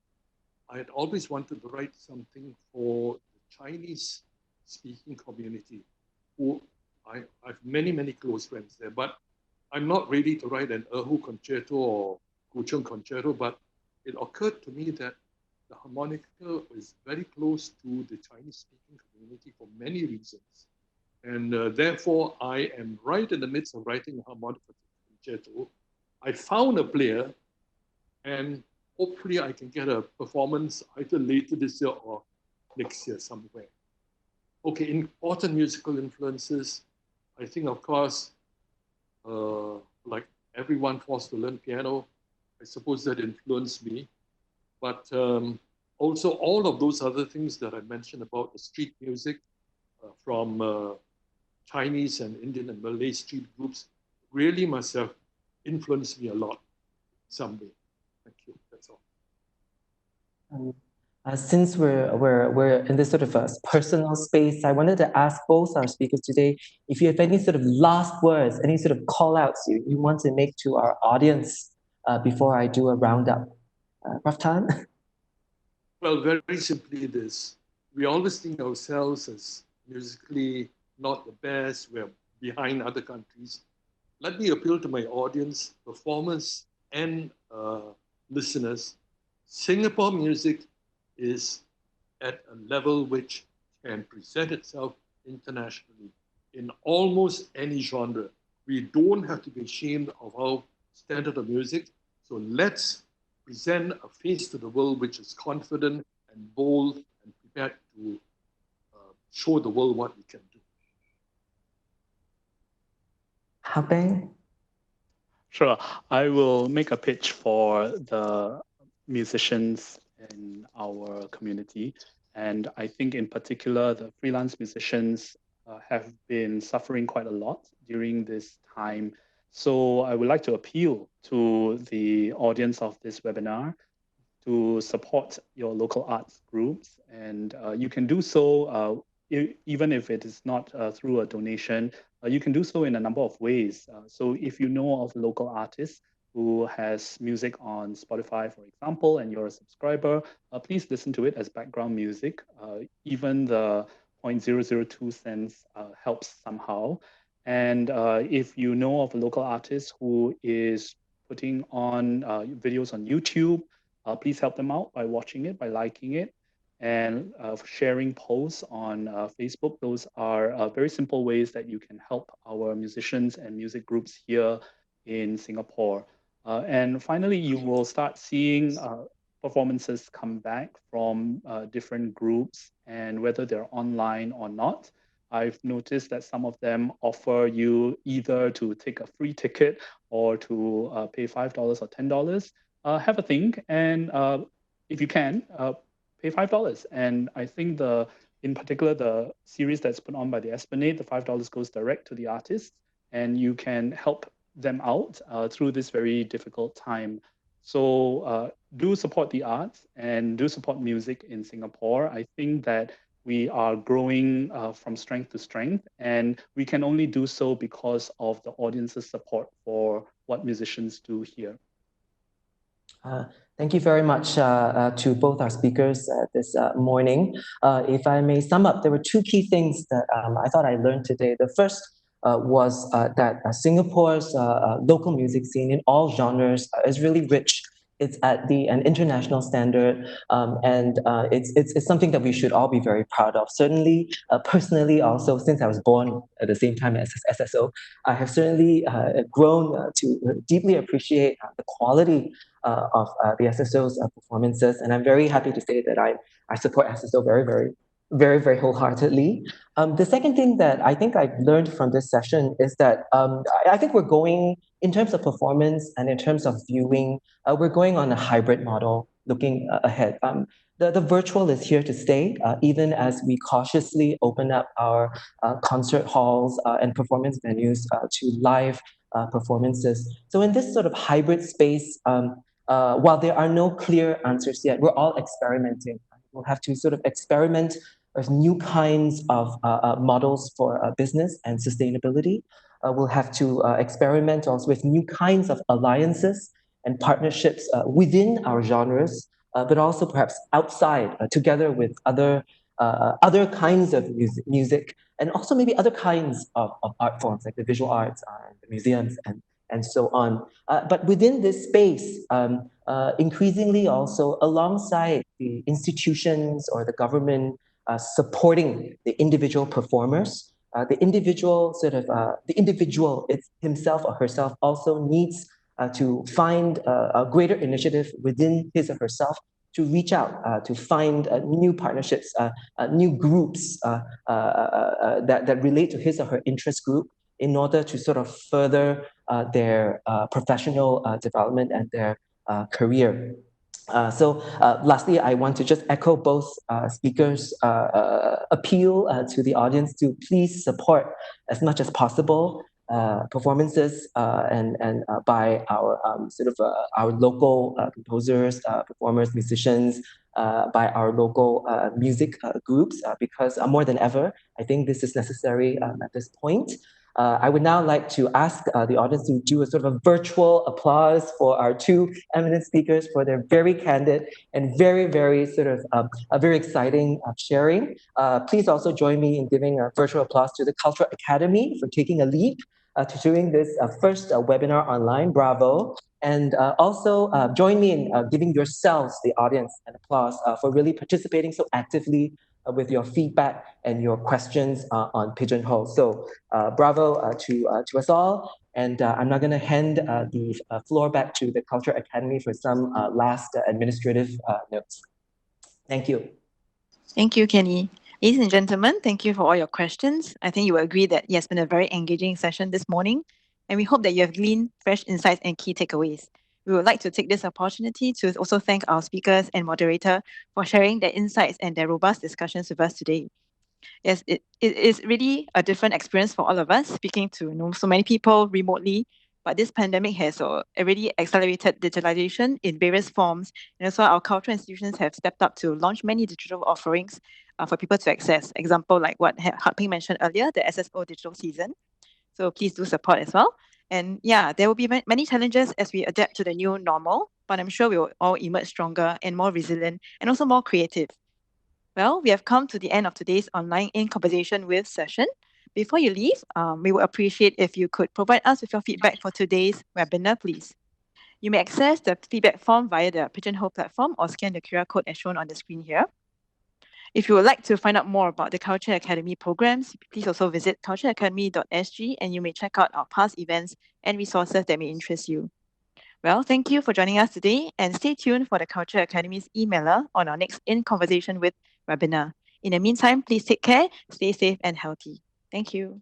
I had always wanted to write something for the Chinese-speaking community, who I have many, many close friends there, but I'm not ready to write an Erhu concerto or Chng concerto, but it occurred to me that the harmonica is very close to the Chinese-speaking community for many reasons. And therefore, I am right in the midst of writing a harmonica concerto. I found a player, and hopefully I can get a performance either later this year or next year somewhere. Okay, important musical influences. I think, of course, like everyone forced to learn piano, I suppose that influenced me. But also all of those other things that I mentioned about the street music from Chinese and Indian and Malay street groups really must have influenced me a lot someday. Thank you. That's all. Since we're in this sort of a personal space, I wanted to ask both our speakers today if you have any sort of last words, any sort of call outs you want to make to our audience before I do a roundup. Prof. Tan? Well, very simply this. We always think ourselves as musically not the best. We're behind other countries. Let me appeal to my audience, performers and listeners. Singapore music is at a level which can present itself internationally. in almost any genre. We don't have to be ashamed of our standard of music. So let's present a face to the world which is confident and bold and prepared to show the world what we can do. Hak-Peng? Sure. I will make a pitch for the musicians in our community. And I think in particular, the freelance musicians have been suffering quite a lot during this time. So I would like to appeal to the audience of this webinar to support your local arts groups. And you can do so even if it is not through a donation. You can do so in a number of ways. So if you know of a local artist who has music on Spotify, for example, and you're a subscriber, please listen to it as background music. Even the 0.002 cents helps somehow. And if you know of a local artist who is putting on videos on YouTube, please help them out by watching it, by liking it, and sharing posts on Facebook. Those are very simple ways that you can help our musicians and music groups here in Singapore. And finally, you will start seeing performances come back from different groups, and whether they're online or not. I've noticed that some of them offer you either to take a free ticket or to pay $5 or $10. Have a think, and if you can, pay $5. And I think in particular, the series that's put on by the Esplanade, the $5 goes direct to the artists, and you can help them out through this very difficult time. So do support the arts and do support music in Singapore. I think that we are growing from strength to strength, and we can only do so because of the audience's support for what musicians do here. Thank you very much to both our speakers this morning. If I may sum up, there were two key things that I thought I learned today. The first was that Singapore's local music scene in all genres is really rich. It's at an international standard, and it's something that we should all be very proud of. Certainly, personally, also since I was born at the same time as SSO, I have certainly grown to deeply appreciate the quality of the SSO's performances, and I'm very happy to say that I support SSO very wholeheartedly. The second thing that I think I've learned from this session is that I think we're going, in terms of performance and in terms of viewing, we're going on a hybrid model looking ahead. The virtual is here to stay, even as we cautiously open up our concert halls and performance venues to live performances. So in this sort of hybrid space, while there are no clear answers yet, we're all experimenting. We'll have to sort of experiment with new kinds of models for business and sustainability. We'll have to experiment also with new kinds of alliances and partnerships within our genres, but also perhaps outside, together with other kinds of music, and also maybe other kinds of art forms like the visual arts, the museums, and so on. But within this space, increasingly also alongside the institutions or the government supporting the individual performers, the individual himself or herself also needs to find a greater initiative within his or herself to reach out, to find new partnerships, new groups that relate to his or her interest group in order to sort of further their professional development and their career. So lastly, I want to just echo both speakers' appeal to the audience to please support as much as possible performances and by our our local composers, performers, musicians, by our local music groups, because more than ever, I think this is necessary at this point. I would now like to ask the audience to do a sort of a virtual applause for our two eminent speakers for their very candid and very sort of a very exciting sharing. Please also join me in giving a virtual applause to the Cultural Academy for taking a leap to doing this first webinar online. Bravo. And also join me in giving yourselves, the audience, an applause for really participating so actively with your feedback and your questions on Pigeonhole. So bravo to us all. And I'm now going to hand the floor back to the Culture Academy for some last administrative notes. Thank you. Thank you, Kenny. Ladies and gentlemen, thank you for all your questions. I think you will agree that it has been a very engaging session this morning, and we hope that you have gleaned fresh insights and key takeaways. We would like to take this opportunity to also thank our speakers and moderator for sharing their insights and their robust discussions with us today. Yes, it is really a different experience for all of us, speaking to so many people remotely. But this pandemic has already accelerated digitalization in various forms, and also our cultural institutions have stepped up to launch many digital offerings for people to access. Example like what Hak-Peng mentioned earlier, the SSO digital season. So please do support as well. And yeah, there will be many challenges as we adapt to the new normal, but I'm sure we will all emerge stronger and more resilient and also more creative. Well, we have come to the end of today's online In Conversation With session. Before you leave, we would appreciate if you could provide us with your feedback for today's webinar, please. You may access the feedback form via the Pigeonhole platform or scan the QR code as shown on the screen here. If you would like to find out more about the Culture Academy programs, please also visit cultureacademy.sg and you may check out our past events and resources that may interest you. Well, thank you for joining us today and stay tuned for the Culture Academy's emailer on our next In Conversation With webinar. In the meantime, please take care, stay safe and healthy. Thank you.